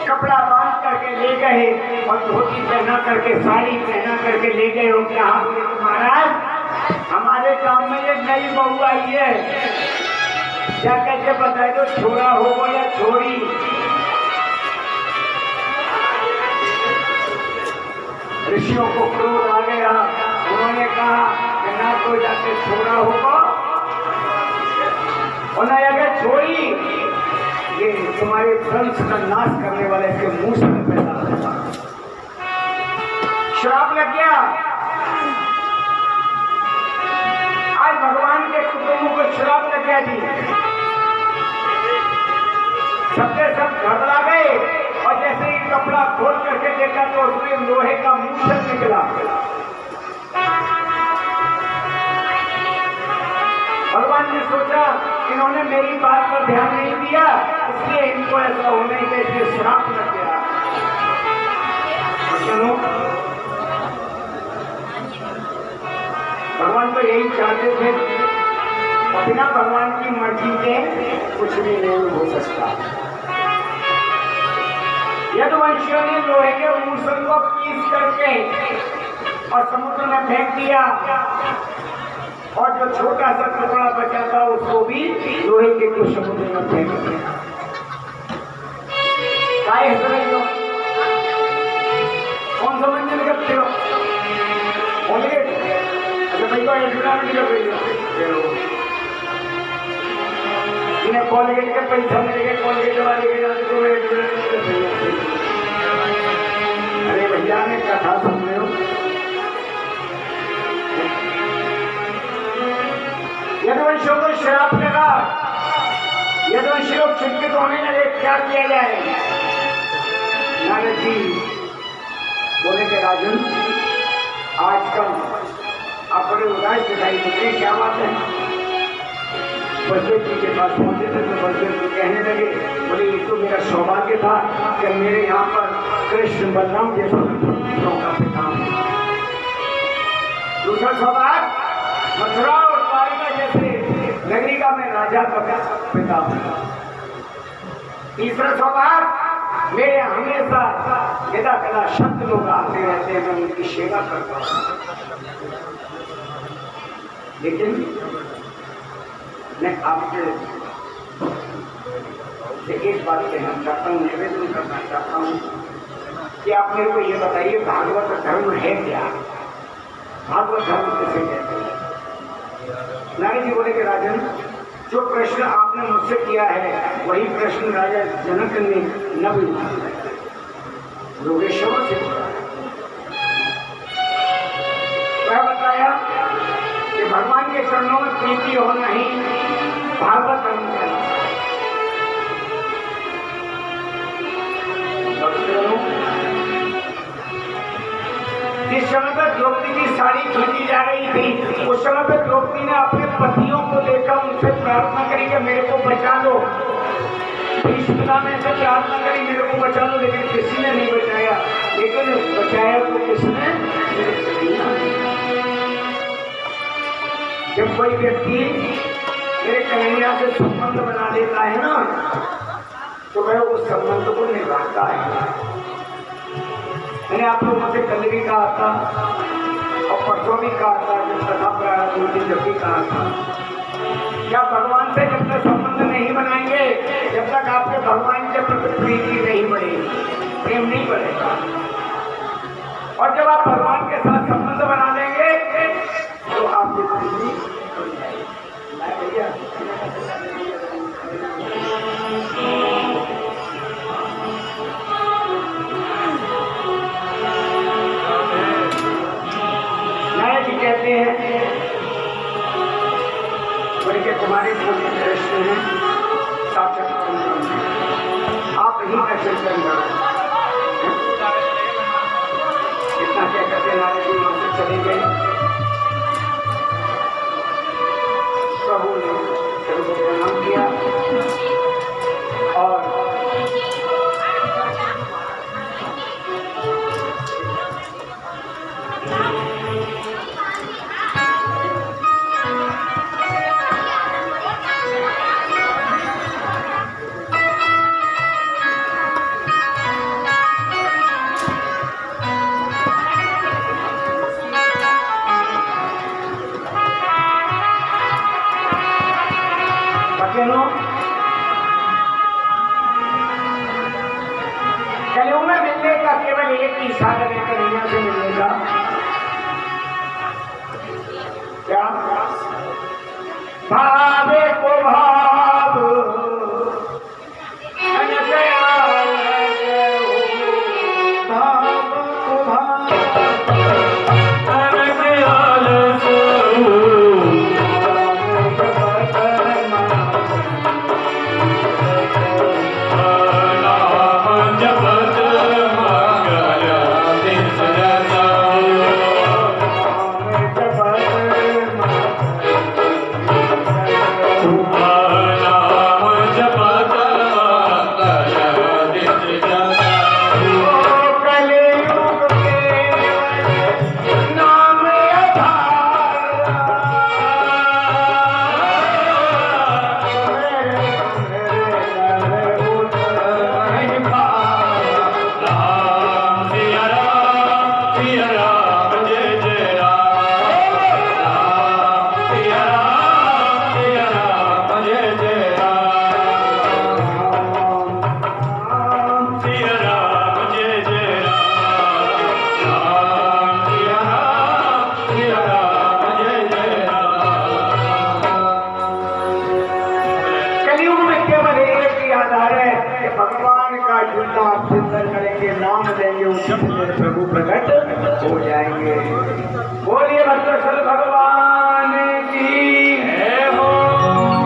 कपड़ा बांध करके ले गए और धोती पहना करके, साड़ी पहना करके ले गए। और क्या बोले, महाराज हमारे काम में एक नई बहू आई है, क्या कैसे बताए तो छोरा हो या छोरी। ऋषियों को क्रोध आ गया, उन्होंने कहा कि ना तो जाके छोरा होगा और ना अगर छोरी, ये तुम्हारे वंश का नाश करने वाला इसके मुंह से पैदा होगा। श्राप लग गया। आज भगवान के कुटुंबों को श्राप लग गया जी। सबके सब घबरा गए और जैसे ही कपड़ा खोल करके देखा तो उसमें लोहे का मूसल निकला। भगवान ने सोचा इन्होंने मेरी बात पर ध्यान नहीं दिया, इसलिए इनको ऐसा होने के लिए श्राप लग गया। सुनो, भगवान तो यही चाहते थे, बिना भगवान की मर्जी के कुछ भी नहीं हो सकता। यदुवंशियों ने लोहे के मूसल को पीस करके और समुद्र में फेंक दिया और जो छोटा सा कपड़ा बचा था उसको भी लोहे के कुछ समुद्र में फेंक दिया। काय हंस रही हो? कौन समझने लगते हो? बोलिए, अच्छा भाई को एडवर्टाइजमेंट कर रही हो, इन्हें कॉलेज के पैसा मिलेगा, कॉलेज वाले के जाते तो एडवर्टाइजमेंट कर रही हो। अरे भैया ने कथा सुन रहे हो? श्राप लगा, यदुवंशी लोग चिंतित होने लगे क्या किया जाए। नारद जी बोले कि राजन आजकल आप बड़े उदास दिखाई देते हैं, क्या बात है। बलदेव जी के पास पहुंचे थे तो बलदेव जी कहने लगे, बोले ये तो मेरा सौभाग्य था कि मेरे यहाँ पर कृष्ण बलराम जैसे पुत्रों का पिता हूं। दूसरा सौभाग्य मथुरा और द्वारिका जैसे नगरी का मैं राजा का पिता हूं। तीसरा सौभाग्य मेरे हमेशा यदा कदा संत लोग आते रहते हैं, मैं उनकी सेवा करता हूं। लेकिन मैं आपसे एक बात कहना चाहता हूँ, निवेदन करना चाहता हूँ कि आप मेरे को ये बताइए भागवत धर्म है क्या, भागवत धर्म किसे कहते हैं। नारद जी बोले कि राजन जो प्रश्न आपने मुझसे किया है वही प्रश्न राजा जनक ने नव योगेश्वर से पूछा। वह बताया कि भगवान के चरणों में प्रीति होना ही भागवत धर्म कहना। जिस समय पर द्रौपदी की साड़ी खींची जा रही थी उस समय पर द्रौपदी ने अपने पतियों को लेकर उनसे प्रार्थना करी कि मेरे को बचा लो। भीष्मपिता में से प्रार्थना करी मेरे को बचा लो, लेकिन किसी ने नहीं बचाया। लेकिन बचाया तो किसने? जब कोई व्यक्ति मेरे कन्हैया से संबंध बना लेता है ना तो वह उस संबंध को निभाता है। मैंने आप लोगों से कल भी कहा था और परसों भी कहा था, जब कथा प्रारंभ जब भी कहा था, क्या भगवान से जब तक संबंध नहीं बनाएंगे जब तक आपके भगवान के प्रति प्रीति नहीं बढ़ेगी, प्रेम नहीं बढ़ेगा। और जब आप भगवान के साथ संबंध बना लेंगे तो आपकी प्रीति हो जाएगी। कहते हैं बल्कि तुम्हारे जो कृष्ण हैं साक्षात आप ही का चिंतन करो। इतना क्या कहते नारद जी वहां से चले गए। प्रभु ने प्रभु को प्रणाम किया और कलयुग में मिलने का केवल एक ही साधन है, कन्हैया से मिलने का। क्या भावे को भाव प्रभु प्रकट हो जाएंगे। बोलिए भद्रेश्वर भगवान की जय हो।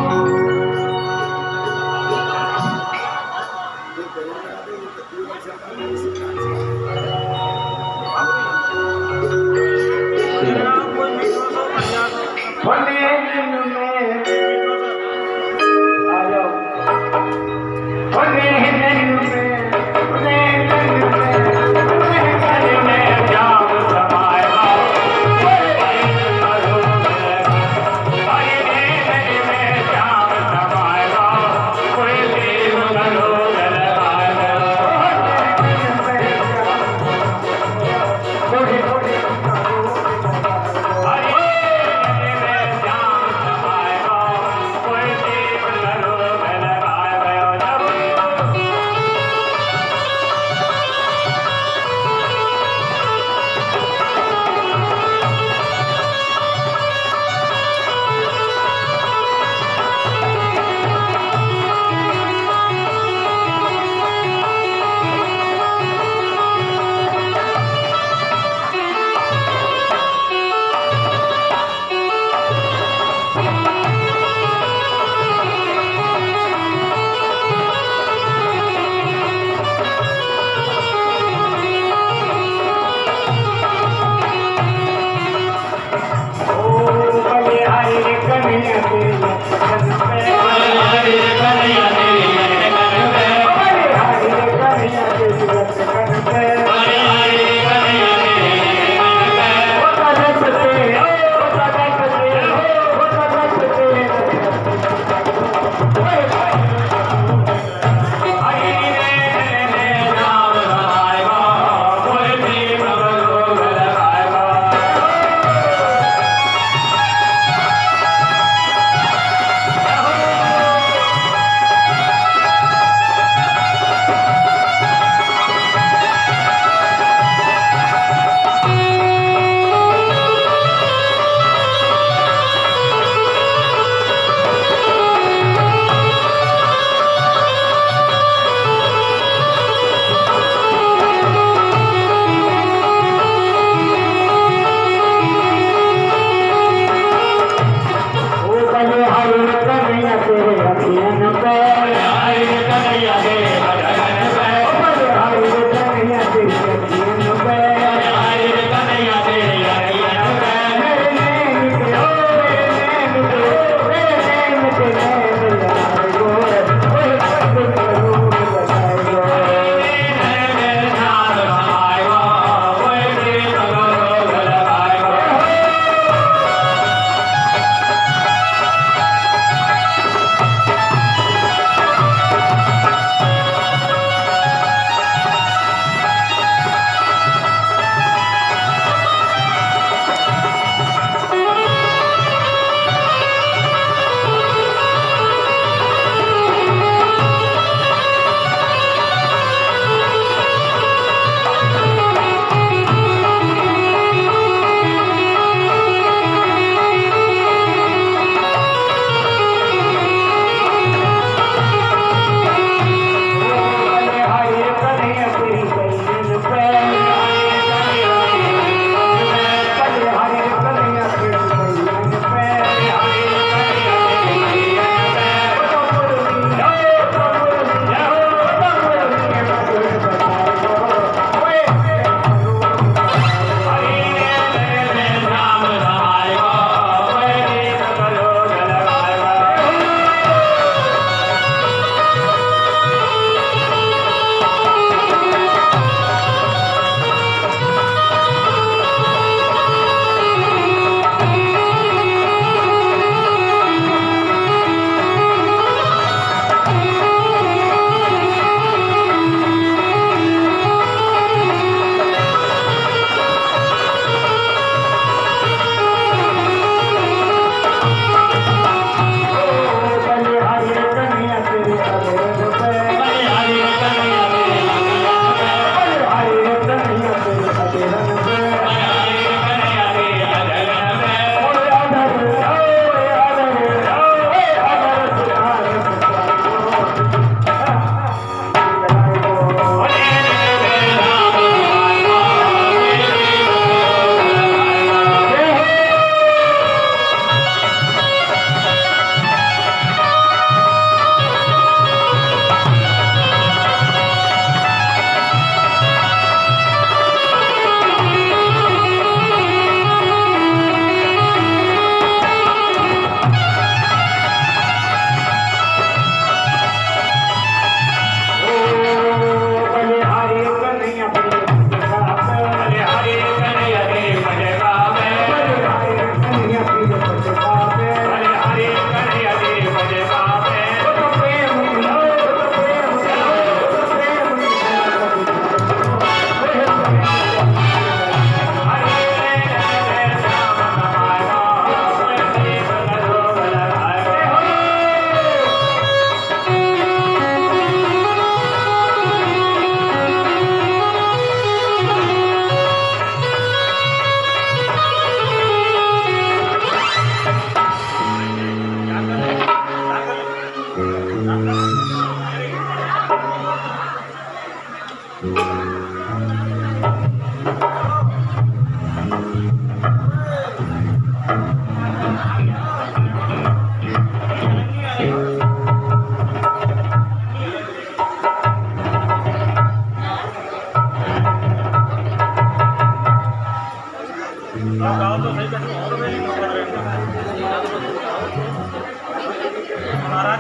महाराज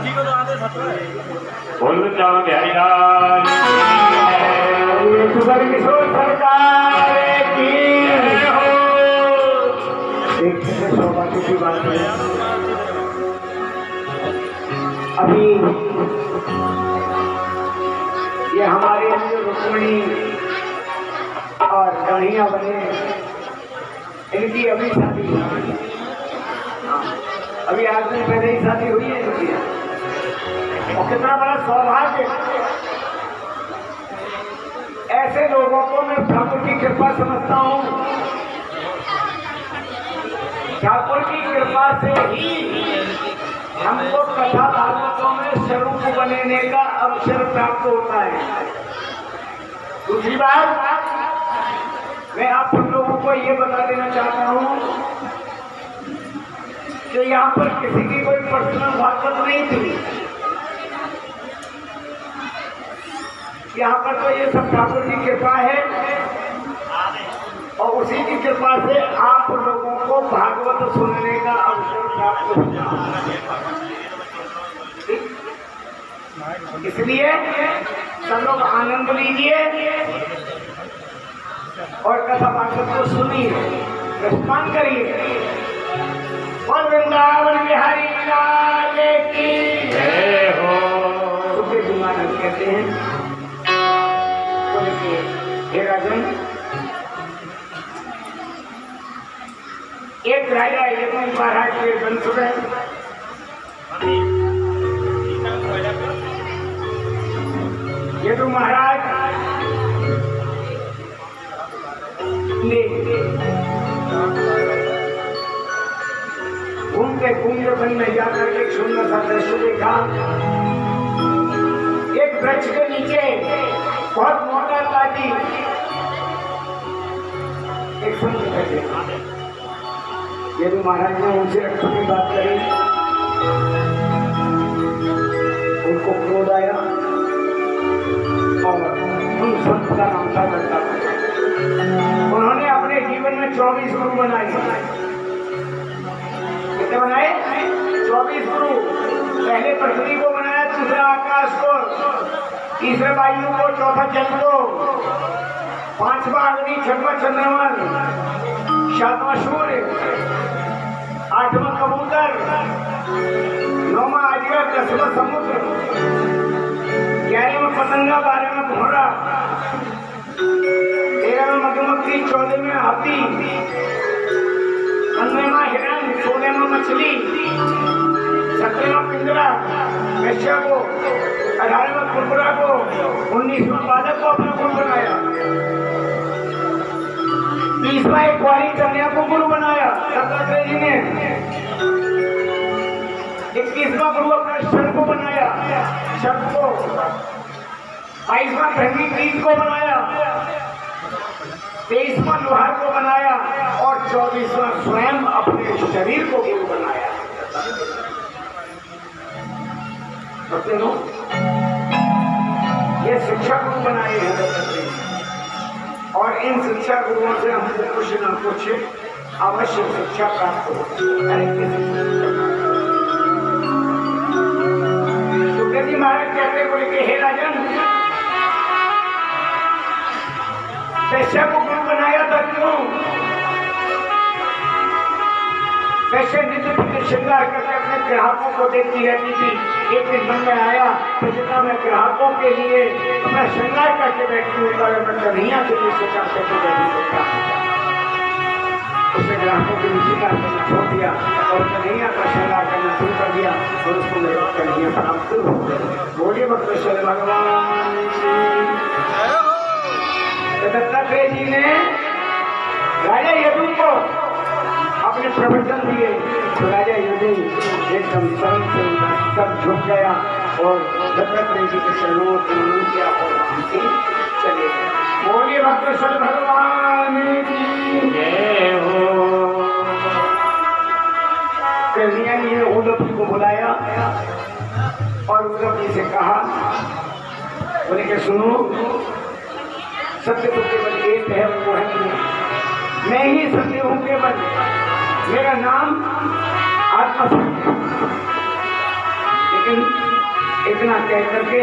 जी को तो आते सत्व है। बोल चावा बिहारी लाल सुपर किशोर सरकार की हो। एक सौभाग्य की बात है, अभी ये हमारे लिए रुक्मिणी और कन्हैया बने, इनकी अभी शादी हुई। अभी आज दिन पहले ही शादी हुई है इनकी, और कितना बड़ा सौभाग्य। ऐसे लोगों को मैं ठाकुर की कृपा समझता हूँ। ठाकुर की कृपा से ही हमको कथा भागवतों में स्वरूप बनने का अवसर प्राप्त होता है। दूसरी बात, मैं आप सब लोगों को ये बता देना चाहता हूँ कि यहाँ पर किसी की कोई पर्सनल भागवत नहीं थी। यहाँ पर तो ये सब ठाकुर की कृपा है, और उसी की कृपा से आप लोगों को भागवत सुनने का अवसर प्राप्त हो। इसलिए सब लोग आनंद लीजिए और कथा भागवत को सुनिए, respond करिए। और वृंदावन बिहारी लाल की जय हो। सुखदेव जी महाराज कहते हैं, बोले कि हे राजन, एक राजा यदु महाराज के वंश में यदु महाराज ने घूमते घूमते वन में जाकर एक सुंदर सा दृश्य देखा। एक वृक्ष के नीचे बहुत मोटा काटी एक संत बैठे। यदु महाराज ने उनसे अच्छी बात करी, उनको क्रोध आया और उन संत का नाम था दत्तात्रेय। उन्होंने अपने जीवन में 24 गुरु बनाए। कितने बनाए? 24 गुरु। पहले पृथ्वी को बनाया, दूसरा आकाश को, तीसरे वायु को, चौथा जल को, पांचवा अग्नि, छठवां चंद्रमा, सातवां सूर्य, आठवां कबूतर, नौवां अजगर, 10वां समुद्र, 11वां पतंगा, 12वां घोड़ा, 13वां मधुमक्खी, 14वें हाथी, 15वां हिरण, 16वां मछली, 17वां पिंजरा, वैश्या को, 18वां कुरकुरा को, 19वां बालक को अपना गुरु बनाया, 20वां एक कुंवारी कन्या को गुरु बनाया दत्तात्रेय जी ने, 21वां गुरु अपना शर को बनाया, शर को, 22वां धर्मी कीट को बनाया, 23वां लोहार को बनाया, और 24वां स्वयं अपने शरीर को गुरु बनाया। समझते हो? ये शिक्षा गुरु बनाए हैं दत्तात्रेय, और इन शिक्षा गुरुओं से हमको कुछ न कुछ अवश्य शिक्षा प्राप्त हो। सुखदेव जी महाराज कहते बोले कि हे राजन, वैश्या को गुरु बनाया था क्यों? वैसे नित्य प्रति श्रृंगार करके अपने ग्राहकों को देखती रहती थी। एक दिन मन में आया तो जितना मैं ग्राहकों के लिए अपना श्रृंगार करके बैठी हूँ, मैं कन्हैया के लिए सोचा करके बैठी होता। उसने ग्राहकों के लिए श्रृंगार करना छोड़ दिया और कन्हैया का श्रृंगार करना शुरू कर दिया, और उसको मेरे कन्हैया प्राप्त हो गए। बोलिए बक्रेश्वर भगवान। दत्तात्रेय जी ने राजा यदु को अपने प्रवचन दिए, तो राजा यदु एकदम शर्म से सब झुक गया और दत्तात्रेय जी के चरणों में प्रणाम किया और चले गए। और उद्धव जी से कहा, बोले कि सुनो, सत्य तो केवल एक है, वो है मैं ही सत्य हूँ केवल, मेरा नाम आत्मसत्य। लेकिन इतना कह करके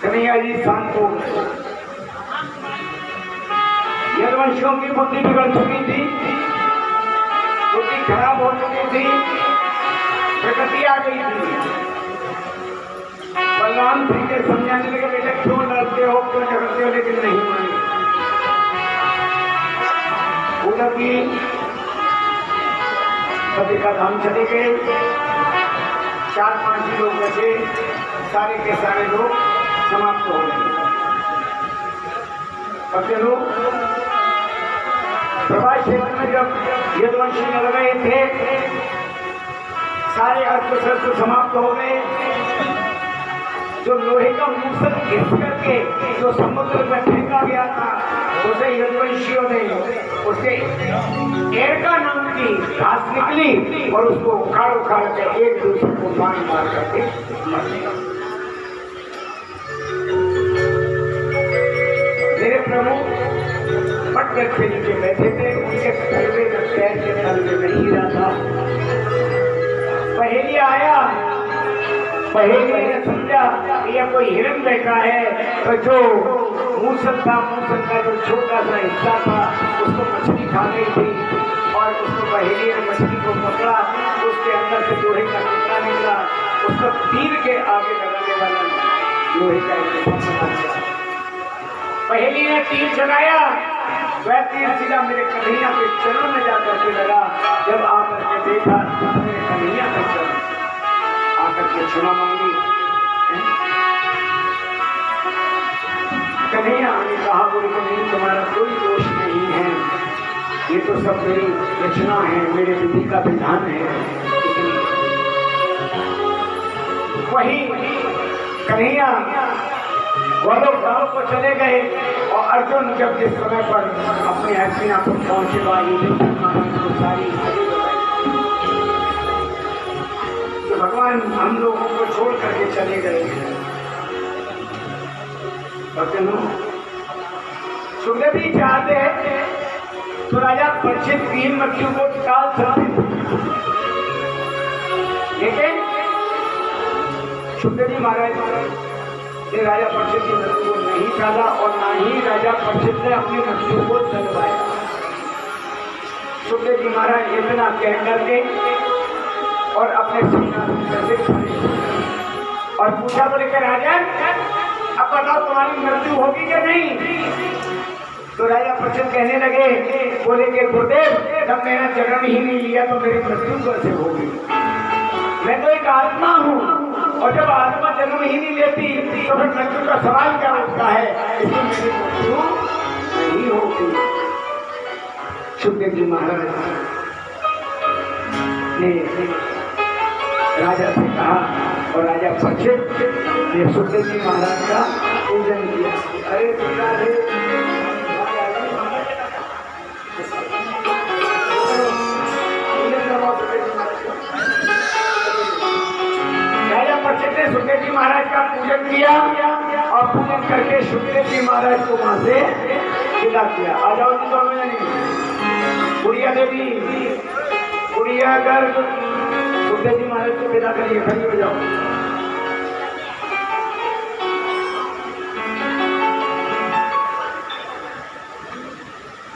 कन्हैया जी शांत हो गए। यदुवंशियों की बुद्धि बिगड़ चुकी थी, बुद्धि खराब हो चुकी थी, प्रकृति आ गई थी। बलराम सिंह के समझाने लगे, बेटे क्यों डरते हो, क्यों झगड़ते हो, लेकिन नहीं माने। उधर की पति का धाम चले गए, 4-5 लोग बचे, सारे के सारे लोग समाप्त हो गए। बचे लोग प्रभास क्षेत्र में जब यदुवंशी लड़ रहे थे, सारे अस्त्र शस्त्र समाप्त हो गए। जो लोहे का मूसल घिस करके जो समुद्र में फेंका गया था, उसे यदुवंशियों ने उसके एरका नाम की घास निकली और उसको उखाड़ उखाड़ के एक दूसरे को मार करके मर गया। मेरे प्रभु पटक के नीचे बैठे थे, उनके तलवे में पैर के तलवे में हीरा था। पहेली आया, पहेली ने समझा यह कोई हिरण बैठा है, तो जो मूसल था, मूसल का जो छोटा सा हिस्सा था उसको मछली खा गई थी और उसको पहेली ने मछली को पकड़ा, उसके अंदर से लोहे का टुकड़ा निकला, उसको तीर के आगे लगाने वाला लोहे का एक। पहेली ने तीर चलाया, वह तीर सीधा मेरे कन्हैया के चरणों में जाकर के लगा। जब आकर के देखा तो मेरे कन्हैया का चरण आकर के क्षमा मांगी। कन्हैया ने कहा, बोले कि नहीं, तुम्हारा कोई दोष नहीं है, ये तो सब मेरी रचना है, मेरे विधि का विधान है। वही कन्हैया गौरव गांव को चले गए और अर्जुन जब जिस समय पर अपने हस्तिनापुर पहुंचे, सारी तो भगवान हम लोगों को छोड़ करके चले गए। सुखदेव जी चाहते हैं तो राजा परीक्षित की मृत्यु को टाल सकते, लेकिन सुखदेव जी महाराज ने राजा परीक्षित की मृत्यु को नहीं टाला और ना ही राजा परीक्षित ने अपनी मृत्यु को टलवाया। सुखदेव जी महाराज इतना कह करके और अपने सिंहासन से खड़े और पूछा, बोले कि राजन अब बताओ तुम्हारी मृत्यु होगी कि नहीं? तो राजा परीक्षित कहने लगे, बोले कि गुरुदेव जब मैंने जन्म ही नहीं लिया तो मेरी मृत्यु कैसे होगी? मैं तो एक आत्मा हूँ और जब आत्मा जन्म ही नहीं लेती तो फिर मृत्यु का सवाल क्या उठता है? इसलिए मेरी मृत्यु नहीं होगी। सुखदेव जी महाराज ने राजा से कहा और राजा परीक्षित ने सुखदेव जी महाराज का पूजन किया। अरे राजा परीक्षित ने सुखदेव जी महाराज का पूजन किया और पूजन करके सुखदेव जी महाराज को वहां से विदा किया। आ जाओ जी, तो नहीं गुड़िया देवी, गुड़िया गर्ग सुखदेव जी महाराज को विदा करिए, खड़ी हो जाओ।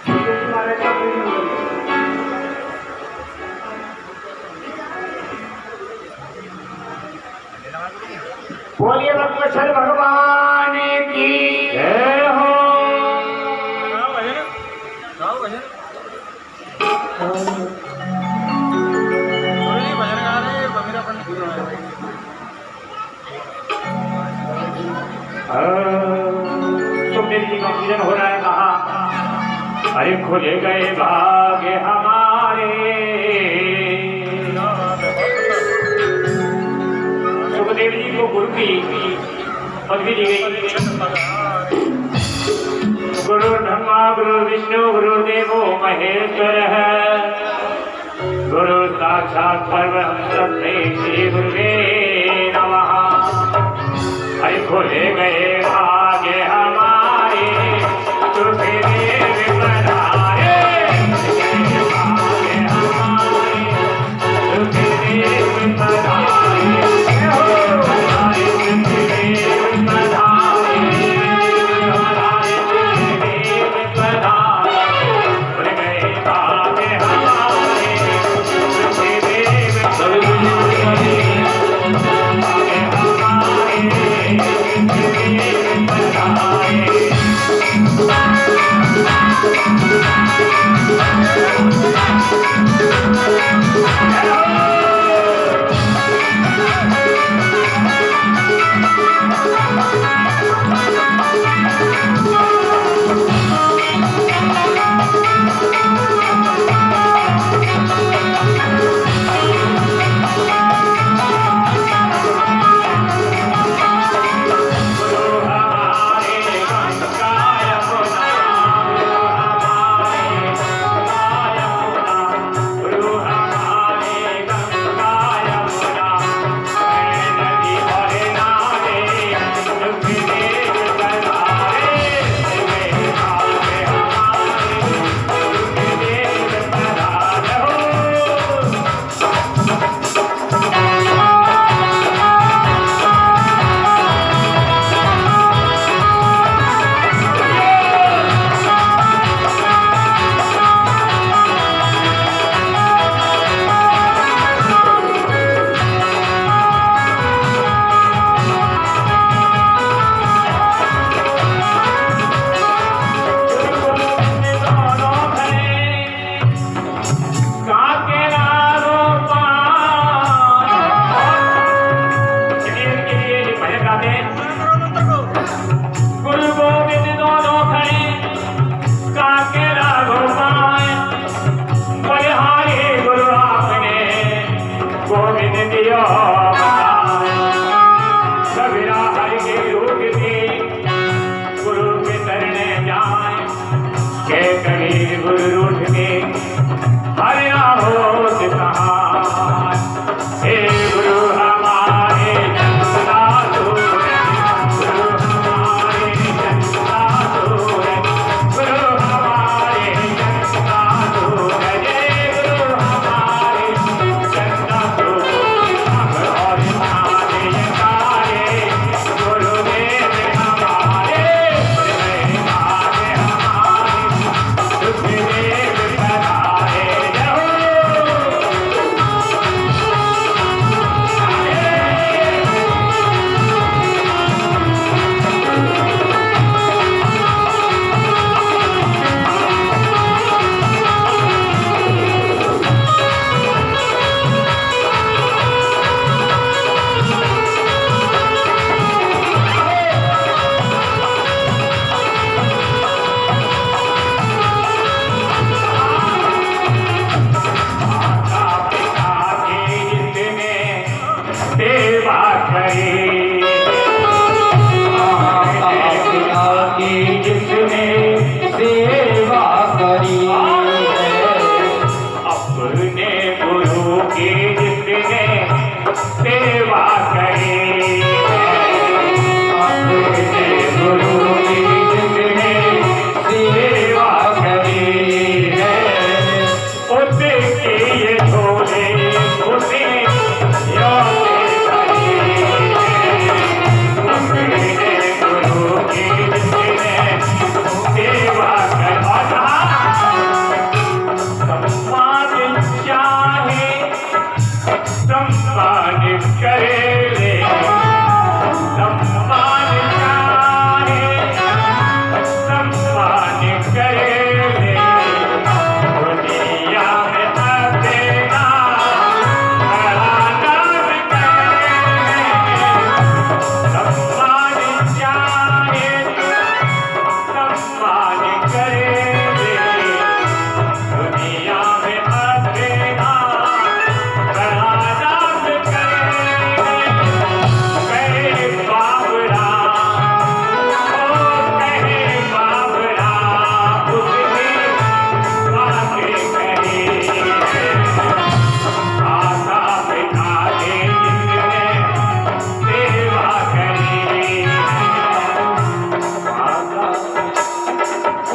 सुखदेव जी महाराज का बोलिए भगवत भगवान की जय हो। सुखदेव जी का पूजन हो रहा है, कहा अरे खुले गए भाग्य हमारे। सुखदेव जी को गुरु की पदवी दी गई। गुरु ब्रह्मा गुरु विष्णु गुरुदेवो महेश्वर है, गुरु साक्षात परब्रह्म तस्मै श्री गुरुवे नमः। खुल गए भाग्य हमारे तुझे देव पधारे भाग्य हमारे तुझे देव पधारे हमारे तुझे देव पधारे हमारे तुझे देव पधारे खुल गए भाग्य हमारे तुझे देव पधारे भाग्य हमारे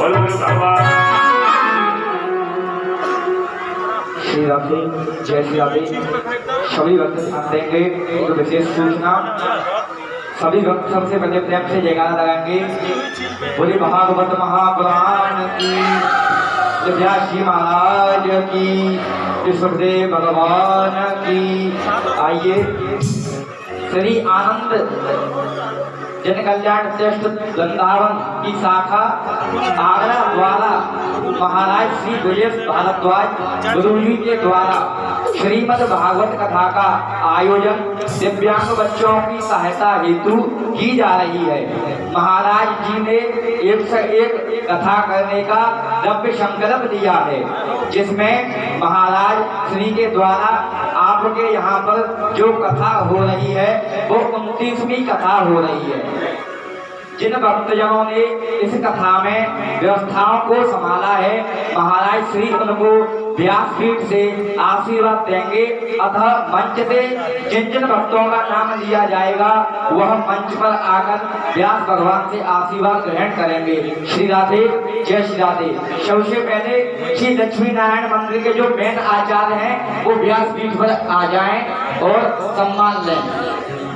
बोल गुरु भगवान श्री राधे जय श्री राधे। सभी भक्त ध्यान देंगे। एक विशेष सूचना, सभी भक्त सबसे पहले प्रेम से जयकारा लगाएंगे। बोले भागवत महापुराण की, व्यासी महाराज की, सुखदेव भगवान की। आइए श्री आनंद जन कल्याण ट्रस्ट वृंदावन की शाखा आगरा द्वारा महाराज श्री ब्रजेश भारद्वाज गुरु जी के द्वारा श्रीमद् भागवत कथा का आयोजन दिव्यांग बच्चों की सहायता हेतु की जा रही है। महाराज जी ने एक से एक कथा करने का द्रव्य संकल्प दिया है, जिसमें महाराज श्री के द्वारा आपके यहाँ पर जो कथा हो रही है वो 29वीं कथा हो रही है। जिन भक्तजनों ने इस कथा में व्यवस्थाओं को संभाला है, महाराज श्री उनको व्यासपीठ से आशीर्वाद देंगे। अतः मंच से जिन जिन भक्तों का नाम लिया जाएगा वह मंच पर आकर व्यास भगवान से आशीर्वाद ग्रहण करेंगे। श्री राधे जय श्री राधे। सबसे पहले श्री लक्ष्मी नारायण मंदिर के जो मेन आचार्य हैं वो व्यासपीठ पर आ जाएं और सम्मान लें।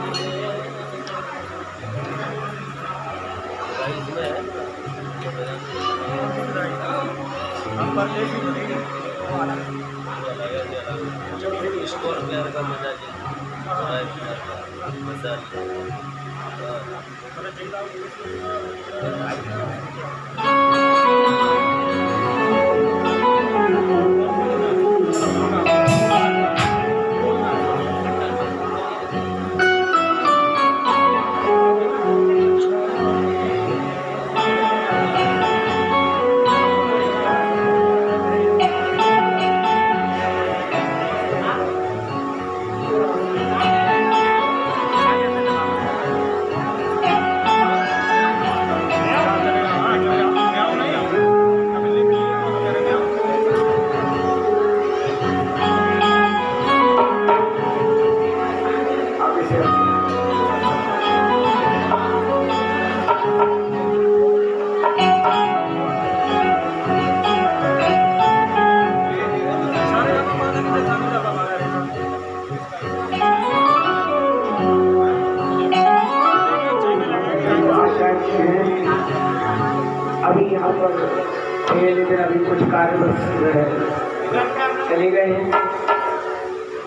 अभी यहाँ पर लेकिन अभी कुछ कार्य चले गए हैं,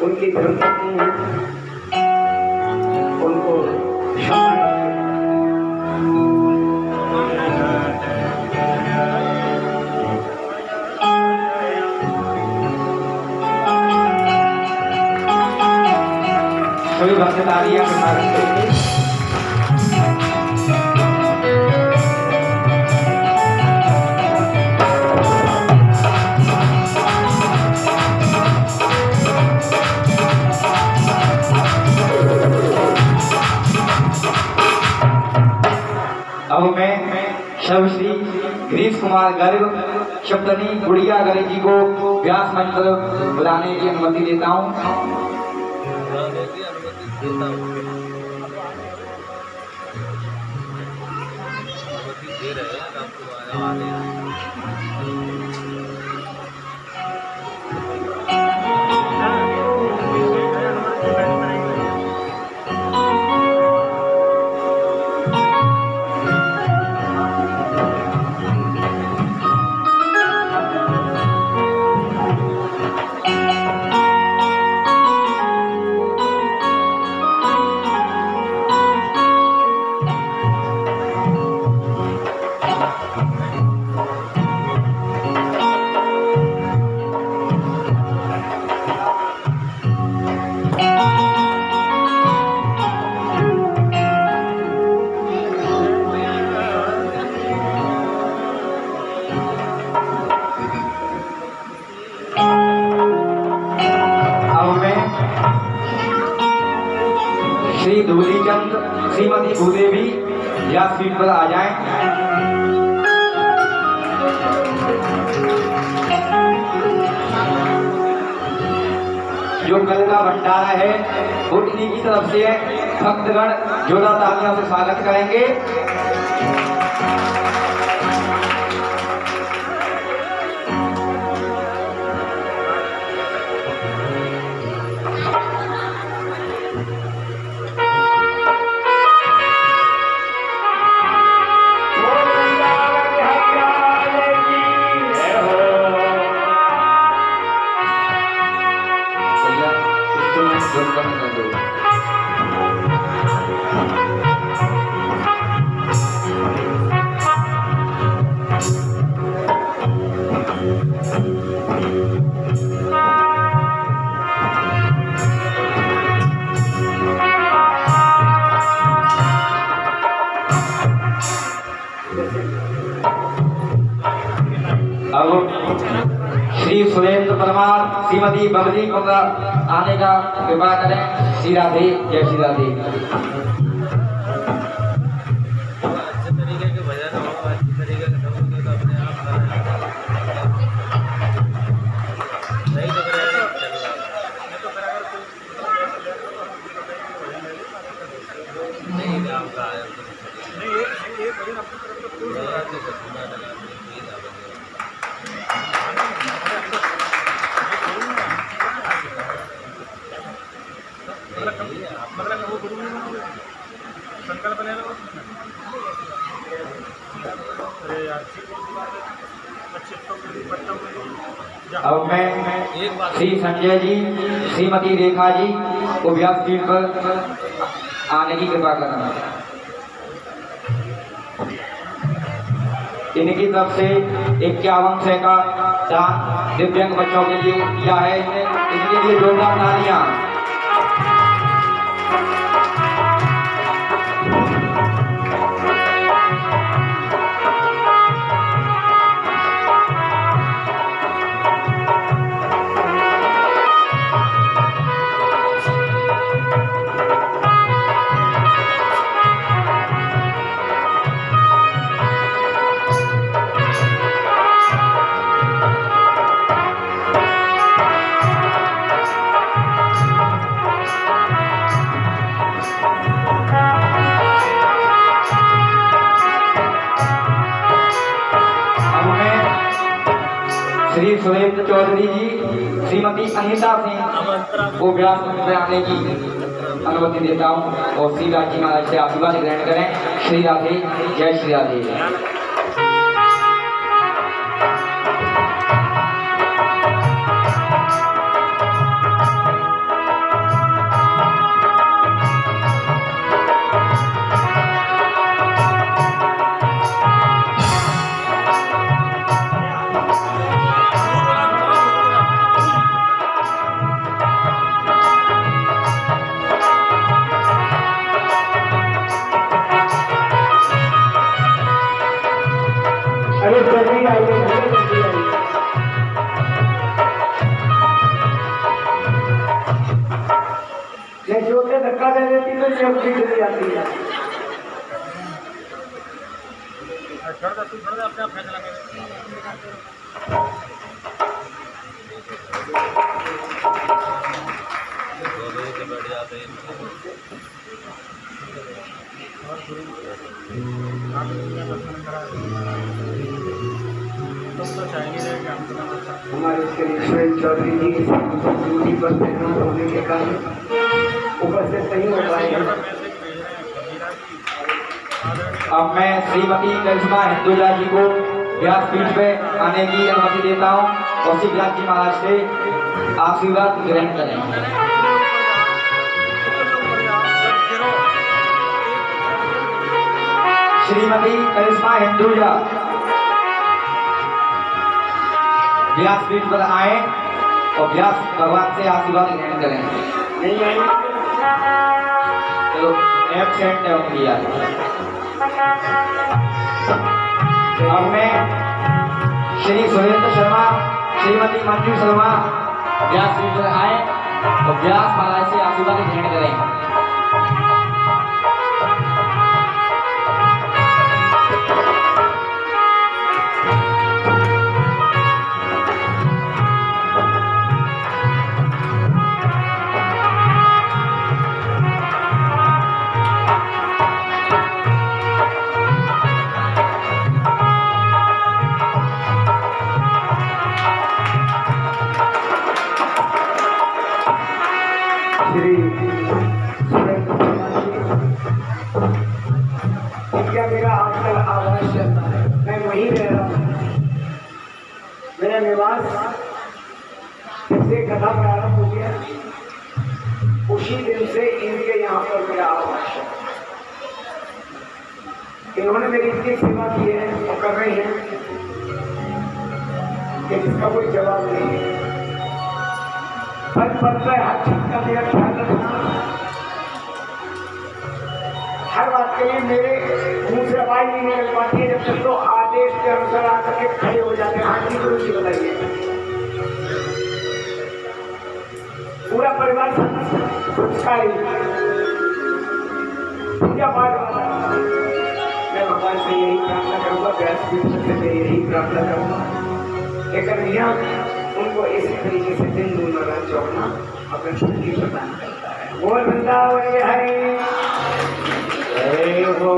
उनकी धर्मपत्नी है, उनको सभी भक्त तालियां बजा अब मैं शव श्री गिरीश कुमार गर्ग शब्दनी गुड़िया गर्ग जी को व्यास मंत्र बुलाने की अनुमति देता हूँ। श्री धूलीचंद श्रीमती भूदेवी या सीट पर आ जाएं। जो कल का भंडारा है वो इन्हीं की तरफ से है। भक्तगण जोरदार तालियों से स्वागत करेंगे। अब श्री सुरेंद्र परमार श्रीमती बबली को आने का कृपा करें। श्री राधे, जय श्री राधे। अच्छे तरीके के भजन हो, अच्छे तरीके के ढोल तो अपने आप नहीं तो करेगा चलेगा। नहीं काम का है नहीं ये भजन अपनी तरफ तो पूरा मतलब वो गुरु संकल्प ले लो। अरे यार अब मैं श्री संजय जी श्रीमती रेखा जी को व्यास पीठ पर आने की कृपा करना। इनकी तरफ से 5100 का दान दिव्यांग बच्चों के लिए किया है। इनके लिए जोरदार तालियां। श्री सुरेंद्र चौधरी जी श्रीमती अनिता सिंह को व्यास मंच में आने की अनुमति देता हूँ और श्री राजी महाराज से आशीर्वाद ग्रहण करें। श्री राधे, जय श्री राधे। अरे जल्दी आइए, जल्दी आइए। ये जोते धक्का दे देती तो ये उठी चली जाती है। छोड़ दे, तू छोड़ दे, अपने आप फैसला कर। बैठ जाते हैं। हमारे श्री सुरेंद्र चौधरी जी की ड्यूटी पर तैनात होने के कारण उपस्थित नहीं हो पाए। अब मैं श्रीमती करिश्मा हिंदुजा जी को व्यासपीठ पे आने की अनुमति देता हूँ और श्री व्यास जी महाराज से आशीर्वाद ग्रहण करें। श्रीमती करिश्मा हिंदुजा व्यासपीठ पर आए और व्यास भगवान से आशीर्वाद ग्रहण करें। नहीं आई चलो एब्सेंट है उनकी याद। अब मैं श्री सुरेंद्र शर्मा श्रीमती मंजू शर्मा व्यासपीठ पर आए और व्यास महाराज से आशीर्वाद ग्रहण करें। श्री सुरेंद्र क्या मेरा आजकल आवाज चलता है, मैं वहीं रह रहा हूँ। मेरा निवास जिससे कथा प्रारंभ हो गया उसी दिन से इनके यहाँ पर मेरा आवास है। इन्होंने मेरी इतनी सेवा की है और कर रही है कि जिसका कोई जवाब नहीं है। पद पद पर हर चीज का मेरा ख्याल रखना, हर बात के लिए मेरे मुंह से आवाज नहीं निकल पाती है जब तक तो आदेश के अनुसार आकर के खड़े हो जाते हैं। हाँ जी गुरु जी बताइए। पूरा परिवार संस्कारी पूजा पाठ वाला। मैं भगवान से यही प्रार्थना करूंगा, व्यासपीठ से मैं यही प्रार्थना करूंगा कि कन्हैया उनको इसी तरीके से दिन दून रात चौकना अपने शक्ति प्रदान करता है। बोल वृंदावन हरि जय हो।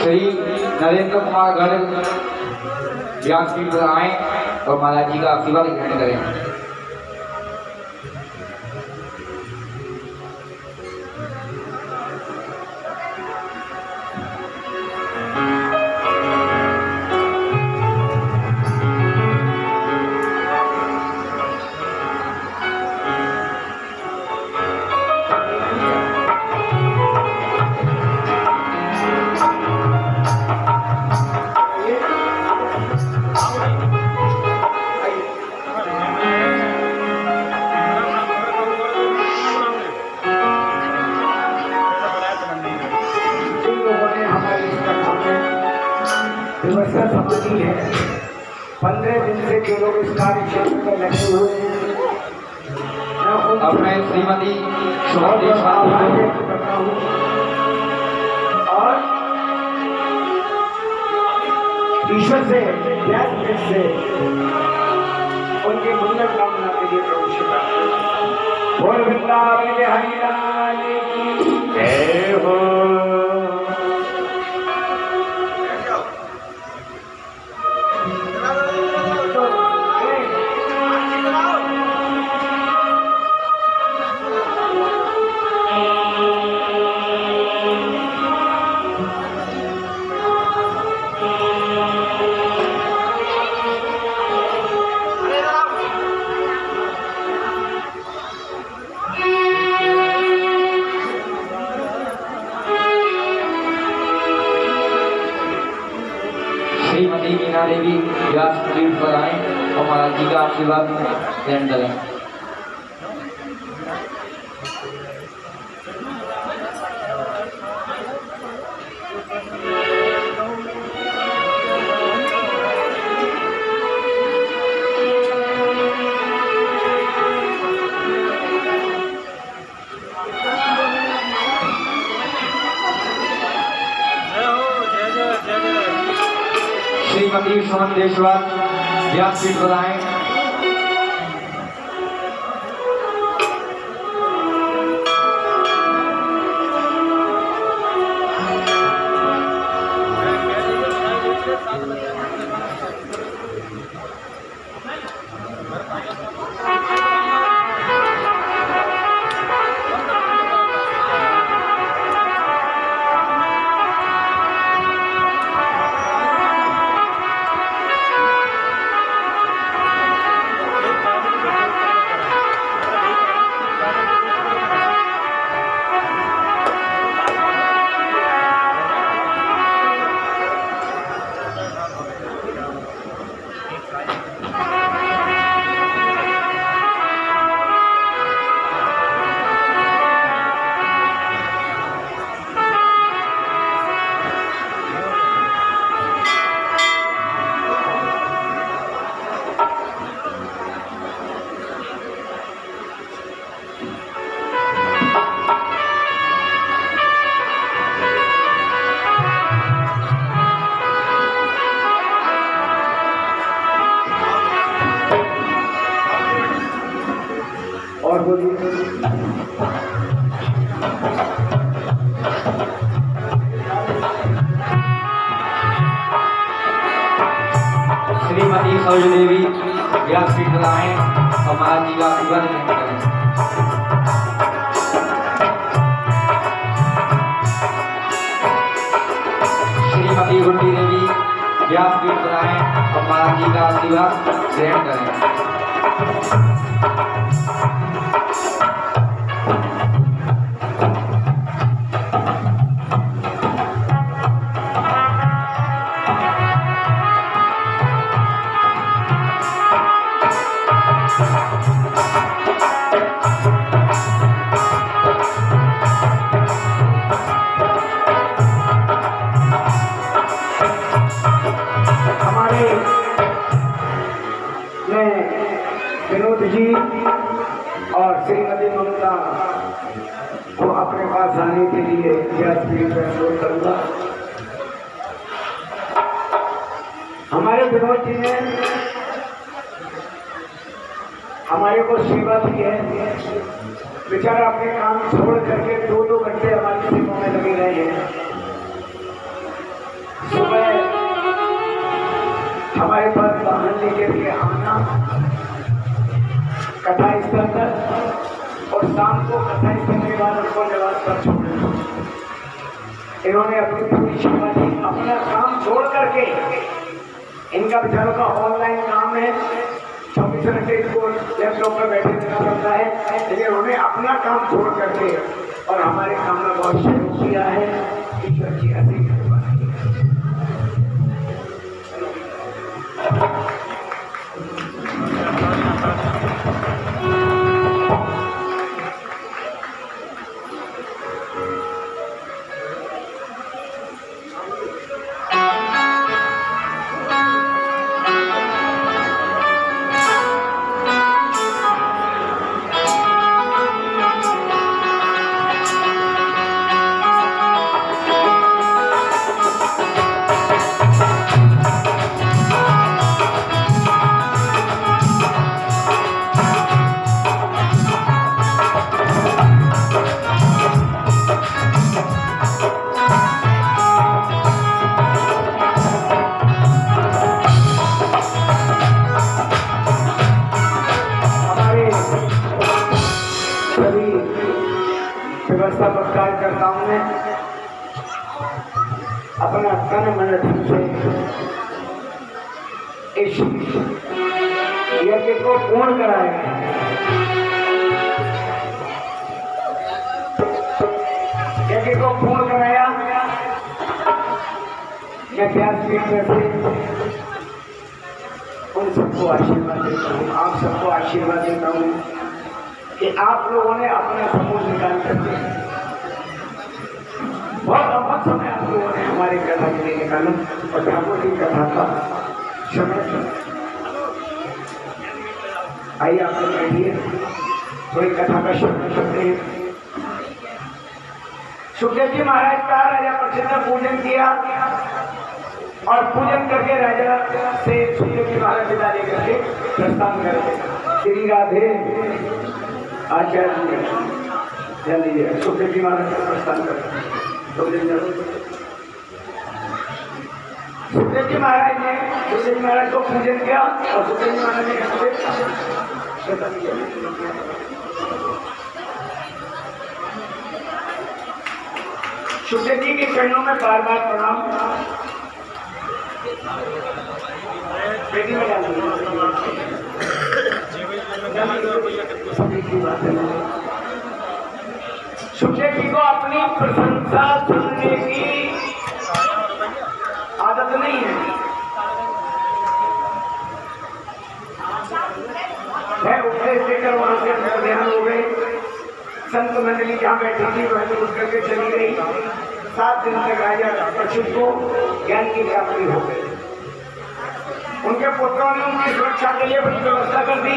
श्री नरेंद्र कुमार गर्ग व्यासपीठ पर आए और महाराज जी का आशीर्वाद ग्रहण करें। व्यवस्था संबंधी है। 15 दिन से जो लोग इस कार्य क्षेत्र में लगे हुए हैं अब मैं श्रीमती और ईश्वर से व्यासपीठ से उनके मंगल कामना के लिए प्रभु से प्रार्थना। बोल वृंदावन हरि लाल की जय हो। श्रीमती मीना देवी व्यासपीठ पर आए और महाराज जी का आशीर्वाद ग्रहण करें। श्रीमती सुमन देशवाल व्यासपीठ पर आए। श्रीमती सरोज देवी व्यासपीठ पर आए और महाराज जी का आशीर्वाद ग्रहण करें। श्रीमती गुड्डी देवी व्यासपीठ पर आए और महाराज जी का आशीर्वाद ग्रहण करें। विनोद जी और श्रीमती ममता को अपने पास आने के लिए व्यासपीठ पर अनुरोध करूंगा। हमारे विनोद जी ने हमारे को सेवा दी है। बेचारा अपने काम छोड़ करके 2-2 घंटे हमारी सेवा में लगे रहे हैं। सुबह हमारे पास वाहन लेके लिए आना, कथा स्थल पर, और शाम को कथा स्थल के बाद उनको निवास पर छोड़ना। इन्होंने अपनी पूरी सेवा दी, अपना काम छोड़ करके। इनका बेचारों का ऑनलाइन काम है, 24 घंटे इनको लैपटॉप पर बैठे रहना पड़ता है, लेकिन उन्होंने अपना काम छोड़ करके और हमारे काम में बहुत सहयोग किया है। ईश्वर की अति व्यवस्थापकर्ताओं ने अपना तन मन धन से इस यज्ञ को पूर्ण कराया है। यज्ञ को पूर्ण कराया। मैं व्यासपीठ में से उन सबको आशीर्वाद देता हूँ, आप सबको आशीर्वाद देता हूँ कि आप लोगों ने अपना समूह निकाल करके बहुत लंबा समय आप लोगों ने हमारी कथा के लिए निकाला और ठाकुर की कथा का समय। आइए आप लोग बैठिए, थोड़ी कथा का श्रवण करते हैं। सुखदेव जी महाराज का राजा परीक्षित ने पूजन किया और पूजन करके राजा से सुखदेव जी महाराज विदा लेकर के प्रस्थान करते। श्री राधे आचार्य जी सुखदेव जी महाराज का प्रस्थान करते। सुखदेव जी महाराज ने सुखदेव जी महाराज को पूजन किया और सुखदेव जी महाराज ने सुखदेव जी के चरणों में बार बार प्रणाम। बेटी में सुखदेव जी को अपनी प्रशंसा सुनने की आदत नहीं है। उपदेश देकर वहां से ध्यान हो गए। संत मंडली जहाँ बैठी थी वह तो उठ करके चली गई। 7 दिन तक राजा परीक्षित को ज्ञान की प्राप्ति हो गई। उनके पुत्रों ने उनकी सुरक्षा के लिए बड़ी व्यवस्था कर दी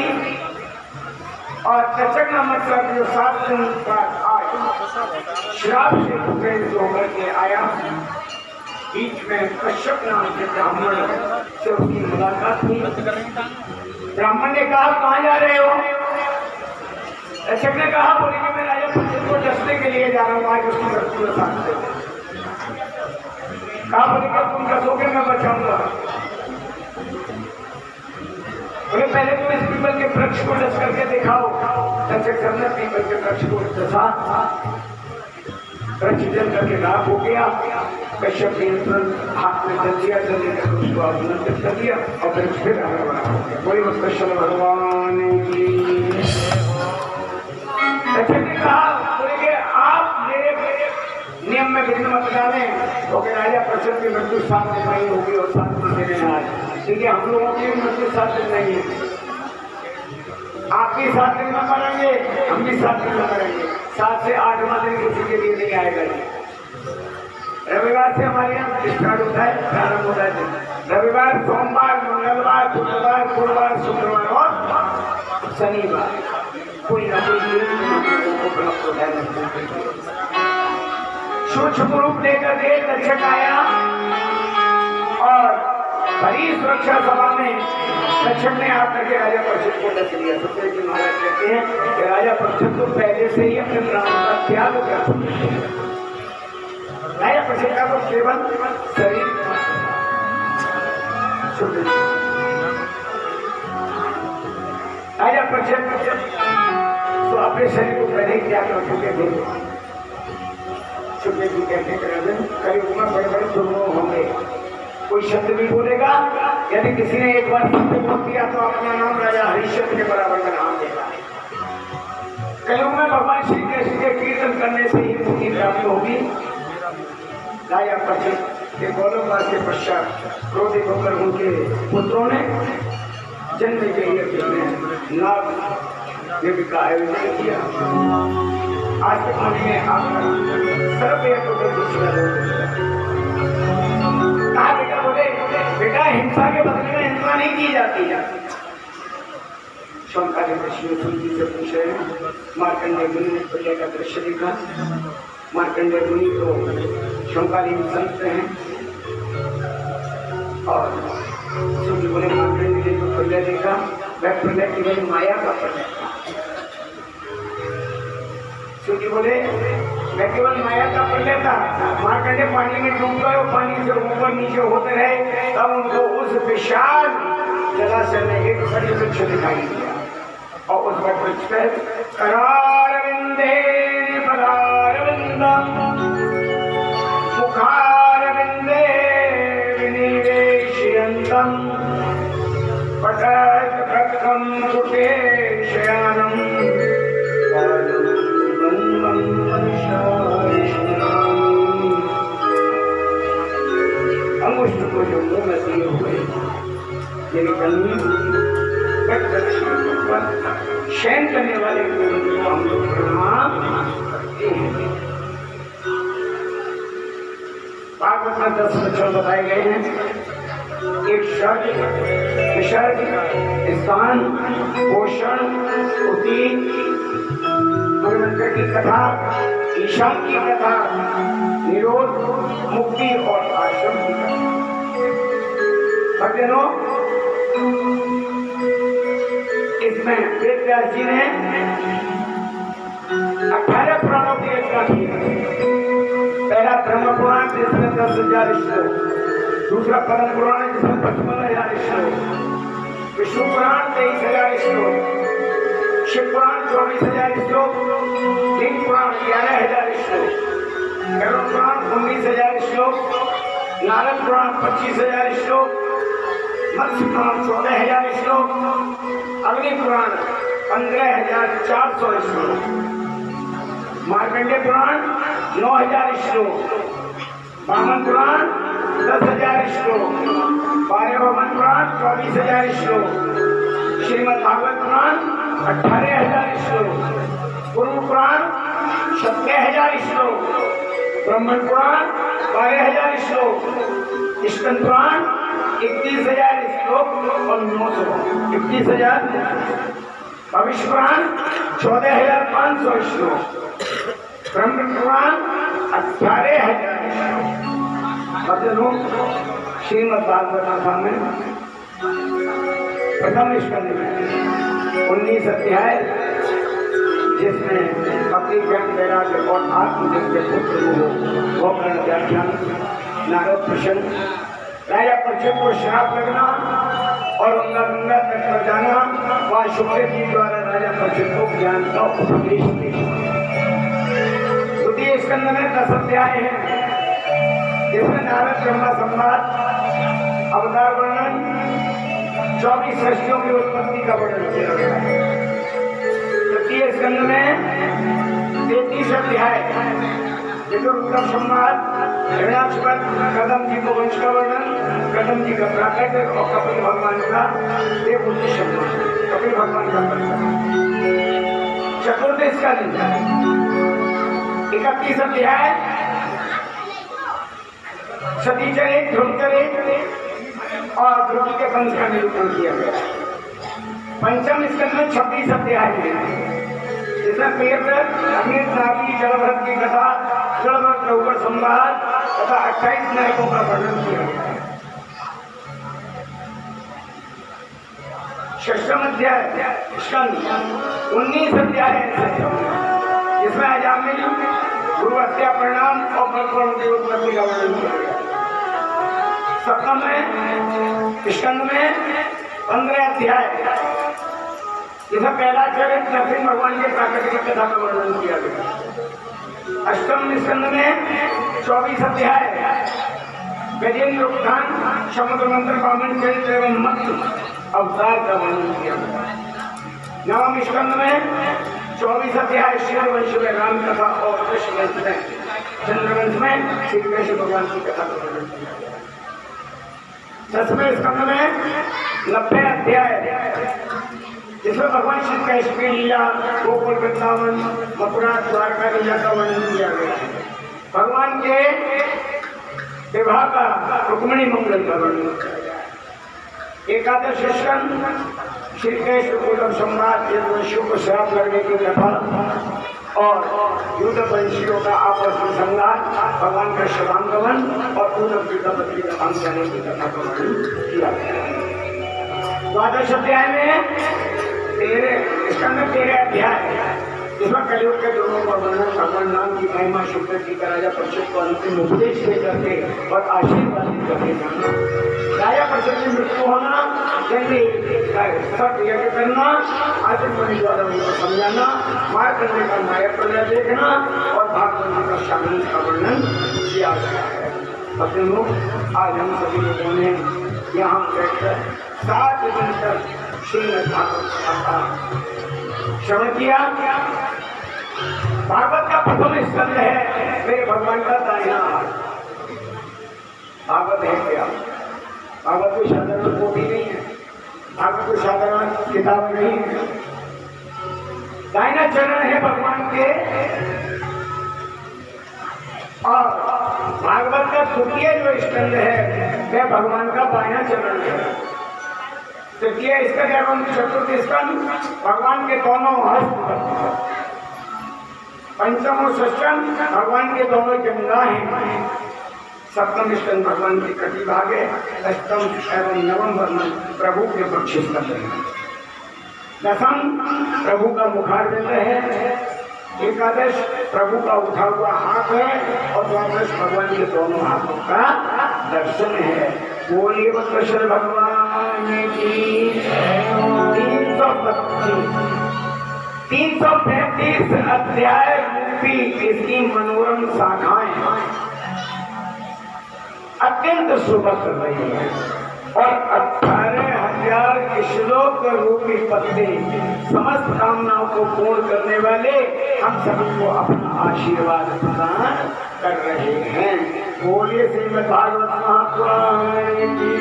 और चचक नामक सर्प जो 7 दिन बाद आज श्राप से प्रेरित होकर के आया, बीच में कश्यप नाम के ब्राह्मण से उसकी मुलाकात हुई। ब्राह्मण ने कहा कहाँ जा रहे हो? तक्षक ने कहा, बोले कि मैं राजा परीक्षित को डसने के लिए जा रहा हूँ, आज उसकी मृत्यु के साथ से। कहा, बोले कि तुम डसोगे, मैं बचाऊंगा। बोले पहले तुम इस पीपल के वृक्ष को डस करके दिखाओ। तक्षक सर ने पीपल के वृक्ष को डसा, वृक्ष जल करके राख हो गया। कश्यप ने तुरंत हाथ में जल दिया, जल लेकर उसको अभिनंदित कर दिया और वृक्ष फिर हरा भरा हो गया। कोई कृष्ण भगवान की। तक्षक ने कहा, बोले कि आप मेरे नियम में विघ्न मत डालें, क्योंकि राजा परीक्षित की मृत्यु 7 दिन नहीं होगी और 7 दिन में आज, क्योंकि हम लोगों की मृत्यु 7 दिन नहीं है। आपकी 7 दिन में मरेंगे, हम भी 7 दिन में मरेंगे। 7 से 8वां दिन किसी के लिए नहीं आएगा। रविवार से हमारे यहाँ स्टार्ट होता है, प्रारंभ होता है। रविवार, सोमवार, मंगलवार, बुधवार, गुरुवार, शुक्रवार और शनिवार, कोई ना कोई उपलब्ध होता है। सूक्ष्म रूप लेकर के तक्षक आया और बड़ी सुरक्षा सभा में तक्षक ने आकर के राजा परीक्षित को डस लिया। सत्यव्रत जी महाराज कहते हैं कि राजा परीक्षित तो पहले से ही अपने प्राण का त्याग हो गया। राजा परीक्षित का तो केवल शरीर शुद्ध। राजा परीक्षित तो अपने शरीर को पहले ही त्याग कर चुके थे। शुक्ल जी कहते हैं कलयुग में बड़े बड़े दुर्गुण होंगे, कोई शब्द भी बोलेगा, यदि किसी ने एक बार शब्द बोल दिया तो अपना नाम राजा हरिश्चंद्र के बराबर का नाम देगा। कलयुग में भगवान श्री कृष्ण के कीर्तन करने से ही मुक्ति प्राप्त होगी। राजा परीक्षित के गौरववास के पश्चात क्रोधित होकर उनके पुत्रों ने जन्म के लिए नाग देवी का आयोजन किया। आज के पानी में आकर सर्वे को कहा, बेटा बोले बेटा हिंसा के बदले में हिंसा नहीं की जाती है। शंकर ऋषि जी से पूछ रहे हैं। मार्कंडेय मुनि ने प्रजा का दृश्य देखा। मार्कंडेय मुनि तो शंकाली संत हैं और सूर्य बोले मार्कंडेय ने जो प्रजा देखा वह प्रजा केवल माया का प्रजा था। सूर्य बोले मैं केवल माया का प्रजा था। मार्कंडेय पानी में डूब गए, पानी से ऊपर नीचे होते रहे, तब उनको उस विशाल जलाशय में एक बड़ी वृक्ष दिखाई दिया और उस वृक्ष पर करारविंदे पदारविंदम मुखारविंदे विनिवेशयन्तम पटकं कुटे शयानम अंगुष्ठ को जो मुंह में दिए हुए शयन करने वाले को हम लोग प्रणाम करते हैं। भागवत में 10 लक्षण बताए गए हैं। एक शब्द, विसर्ग, स्थान, पोषण, उति, गुरुमंत्र की कथा, ईशान की कथा, निरोध, मुक्ति और आश्रम की कथा। भक्तजनों, इसमें वेद व्यास जी ने 18 पुराणों की रचना की। पहला ब्रह्म पुराण जिसमें 10,000 श्लोक, दूसरा पद्म पुराण जिसमें 55,000 श्लोक, विष्णु पुराण 23,000 श्लोक, शिव पुराण 24,000 श्लोक, लिंग पुराण 11,000 श्लोक, गरुड़ पुराण 19,000 श्लोक, नारद पुराण 25,000 श्लोक, मत्स्य पुराण 14,000 श्लोक, अग्नि पुराण 15,400 श्लोक, मार्कंडेय पुराण 9,000 श्लोक, वामन पुराण 10,000 श्लोक, बारहभवन पुराण 24,000 श्लोक, श्रीमद् भागवत पुराण 18,000 श्लोक, गुरु पुराण 17,000 श्लोक, ब्रह्मण पुराण 12,000 श्लोक, स्कंद पुराण 31,000 श्लोक और 31,000, भविष्य पुराण 14,500 श्लोक, ब्रह्म पुराण 18,000 श्लोक। भक्तों, श्रीमद् भागवत कथा में प्रथम स्कंद में 19 अध्याय जिसमें अपनी ज्ञान वैराग्य और आत्मज्ञान के पुत्र को गोकर्ण व्याख्यान नारद प्रसन्न राजा परीक्षित को श्राप लगना और उनका गंगा तट पर जाना, वहाँ शुक्र जी द्वारा राजा परीक्षित को ज्ञान का उपदेश देना। द्वितीय स्कंद में 10 अध्याय हैं, जिसमें नारद ब्रह्मा संवाद, अवतार वर्णन, 24 सृष्टियों की उत्पत्ति का वर्णन किया गया है। तृतीय स्कंद में 33 अध्याय, उत्तम संवाद, हिरण्याक्षपद, कदम जी को वंश का वर्णन, कदम जी का प्राकट्य और कपिल भगवान का देव उद्देश्य, कपिल भगवान का चतुर्थ स्कंद 31 अध्याय, सती चरित, ध्रुव चरित और ध्रुव के वंश का निरूपण किया गया। पंचम स्कंद में 26 अध्याय है, जिसमें प्रियव्रत, अग्नि, नाभि, जलभरत की कथा, जलभरत के ऊपर संवाद तथा 28 नायकों का वर्णन किया गया है। षष्ठम अध्याय स्कंद 19 अध्याय है, जिसमें अजामिल, गुरु हत्या परिणाम और बलकर्ण की उत्पत्ति का वर्णन किया गया। सप्तम स्कंद में 15 अध्याय, जिसमें पहला चरित्र नरसिंह भगवान के प्राकृतिक कथा का वर्णन किया गया। अष्टम स्कंद में 24 अध्याय, गजेंद्र उत्थान, समुद्र मंत्र, वामन चरित्र एवं मत्स्य अवतार का वर्णन किया गया। नवम स्कंद में 24 अध्याय, सूर्यवंश में राम कथा और कृष्ण वंश में, चंद्रवंश में श्री कृष्ण भगवान की कथा का वर्णन किया गया। दसवें स्कंद में 90 अध्याय, जिसमें भगवान श्री कृष्ण की लीला, गोकुल वृंदावन, मथुरा, द्वारका लीला का वर्णन किया गया है। भगवान के विवाह का, रुक्मिणी मंगल का वर्णन किया गया है। एकादश स्कंद श्री कृष्ण को सम्राट यदुवंशियों को श्राप लगने की कथा और युद्ध वंशियों का आपस में संघार, भगवान का शवांगमन और पूर्व पीतापति का अंत जाने की कथा का वर्णन किया गया है। द्वादश अध्याय में 13 अध्याय, इसमें कलयुग के दुर्गों का वर्णन, भगवान नाम की महिमा, शुक्र जी का राजा परीक्षित को अंतिम उपदेश दे करके और आशीर्वाद करके जाना, राजा परीक्षित की मृत्यु होना, जल्दी यज्ञ करना, आचरण द्वारा उनको समझाना, मार करने का माया प्रलय देखना और भागवत का शामिल का वर्णन किया गया है। अपने मुख आज हम सभी लोगों ने यहाँ बैठकर 7 दिन तक श्रीमद् भागवत का श्रवण किया। भागवत का प्रथम स्कंद है मेरे भगवान का दाहिना हाथ। भागवत है क्या? भागवत कोई साधारण पोथी नहीं है, भागवत कोई साधारण किताब नहीं है। दाहिना चरण है भगवान के, और भागवत का द्वितीय जो स्कंद है वह भगवान का बायां चरण है। तृतीय स्कंद एवं चतुर्थ स्कंद भगवान के दोनों हस्त, पंचम और षष्ठम भगवान के दोनों जंघाएं, सप्तम स्कंद भगवान की कटी भाग है, अष्टम एवं नवम वर्णन प्रभु के पक्ष स्कंद है, दसम प्रभु का मुखारविंद है, एकादश प्रभु का उठा हुआ हाथ है और द्वादश भगवान के दोनों हाथों का दर्शन है। बोलिए कृष्ण भगवान की 335 अध्याय रूपी इसकी मनोरम शाखाएं अत्यंत सुबह कर रही है और 18,000 श्लोक रूपी पत्ते समस्त कामनाओं को पूर्ण करने वाले हम सभी को अपना आशीर्वाद प्रदान कर रहे हैं। बोलिए श्रीमद् भागवत महापुराण की।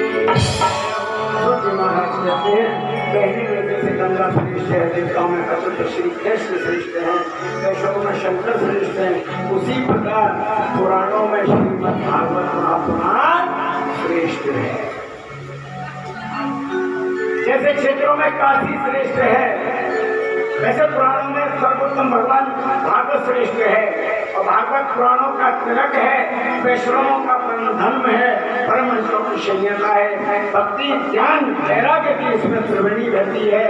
महाराज कहते हैं पहले वेद से गंगा श्रेष्ठ है, देवताओं में अच्युत श्री कृष्ण श्रेष्ठ है, वैष्णव में शंकर श्रेष्ठ है, उसी प्रकार पुराणों में श्रीमद् भागवत महापुराण श्रेष्ठ है। जैसे क्षेत्रों में काशी श्रेष्ठ है, वैसे पुराणों में सर्वोत्तम भगवान भागवत श्रेष्ठ है और भागवत पुराणों का तिलक है, वैष्णवों का परम धर्म है, परम संयता है। भक्ति ज्ञान वैराग्य की इसमें त्रिवेणी रहती है।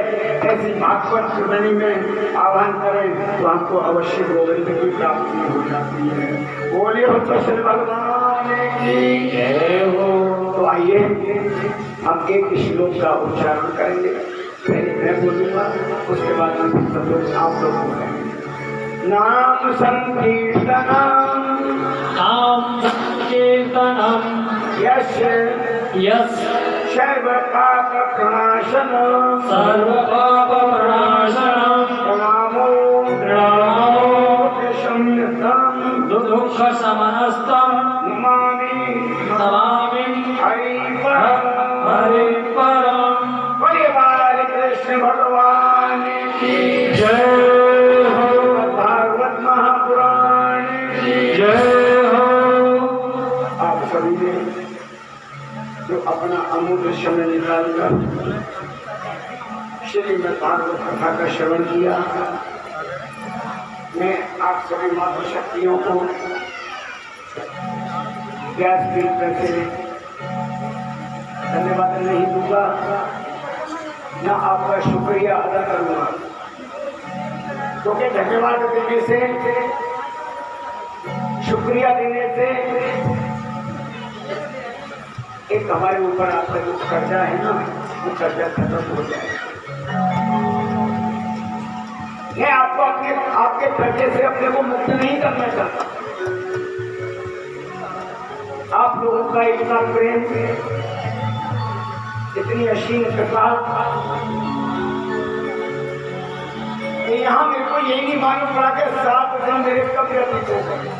ऐसी भागवत त्रिवेणी में आह्वान करें तो हमको अवश्य गोविंद की प्राप्ति हो जाती है। बोलिए तो श्री भगवान की जय हो। तो आइए हम एक श्लोक का उच्चारण करेंगे। पहले मैं बोलूंगा, उसके बाद हम सब लोग आप लोग बोलेंगे। नाम संकीर्तनम, नाम संकीर्तनम, यश यस् सर्व पाप प्रणाशनम, सर्व पाप प्रणाशनम, प्रणामो शमनम, दुख शमनस्तम, नमामि नमामि हरि परम। बोलिए बाल कृष्ण भगवान की जय हो, भागवत महापुराण की जय हो। आप सभी ने जो अपना अमूल्य समय निकालकर श्रीमद् भागवत कथा का श्रवण किया, मैं आप सभी मातृशक्तियों को व्यासपीठ पर से धन्यवाद नहीं दूंगा, न आपका शुक्रिया अदा करूंगा, क्योंकि धन्यवाद देने से, शुक्रिया देने से एक हमारे ऊपर आपका जो कर्जा है ना, वो कर्जा खत्म हो जाएगा। मैं आपको आपके कर्जे से अपने को मुक्त नहीं करना चाहता। आप लोगों का इतना प्रेम, इतनी असीम कृपा, यहाँ मेरे को यही नहीं मालूम पड़ा कि 7 दिन मेरे कब व्यतीत हो गए।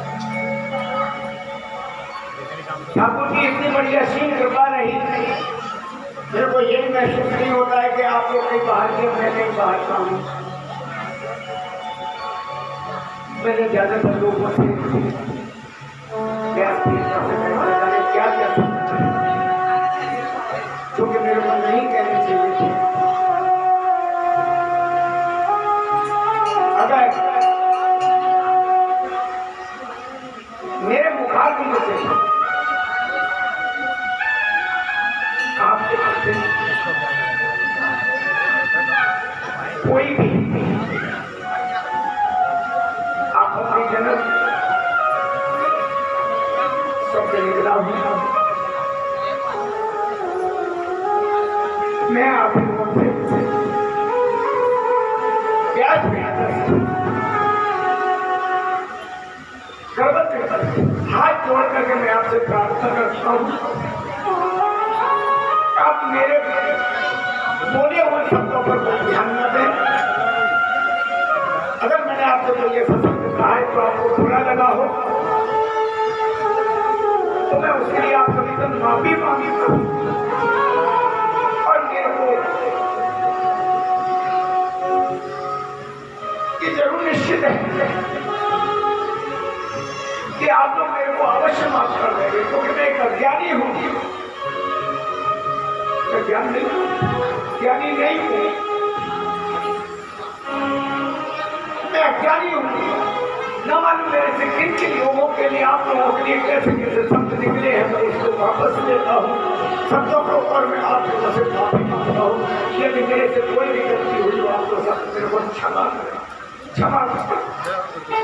ठाकुर की इतनी बड़ी असीम कृपा रही, मेरे को यही महसूस नहीं होता है कि आप लोग कहीं बाहर के, मैं कहीं बाहर का हूँ। मैंने ज्यादातर लोगों से क्या क्योंकि मेरे को नहीं कहनी चाहिए थी। अगर मेरे मुखाग्नि से आपके बच्चे कोई भी आप अपनी जन्म सबसे निकला हूँ, मैं आप लोगों से प्यास में हाथ जोड़ करके मैं आपसे प्रार्थना करता हूँ, आप मेरे बोले हुए शब्दों पर कोई ध्यान न दें। अगर मैंने आपसे कोई ये शब्द कहा है तो आपको बुरा लगा हो तो मैं उसके लिए आप सभी से माफी मांगता हूँ। और मेरे को ये जरूर निश्चित है कि आप लोग मेरे को अवश्य माफ कर देंगे, क्योंकि मैं एक अज्ञानी हूँ। मैं ज्ञानी नहीं हूँ, मैं अज्ञानी हूँ। न मालूम मेरे से किन किन लोगों के लिए, आप लोगों के लिए कैसे कैसे शब्द निकले हैं, मैं इसको वापस लेता हूँ शब्दों को, और मैं आप लोगों से माफी मांगता हूँ। यदि मेरे से कोई भी गलती हुई तो आप लोग सब मेरे को क्षमा करें, क्षमा करें।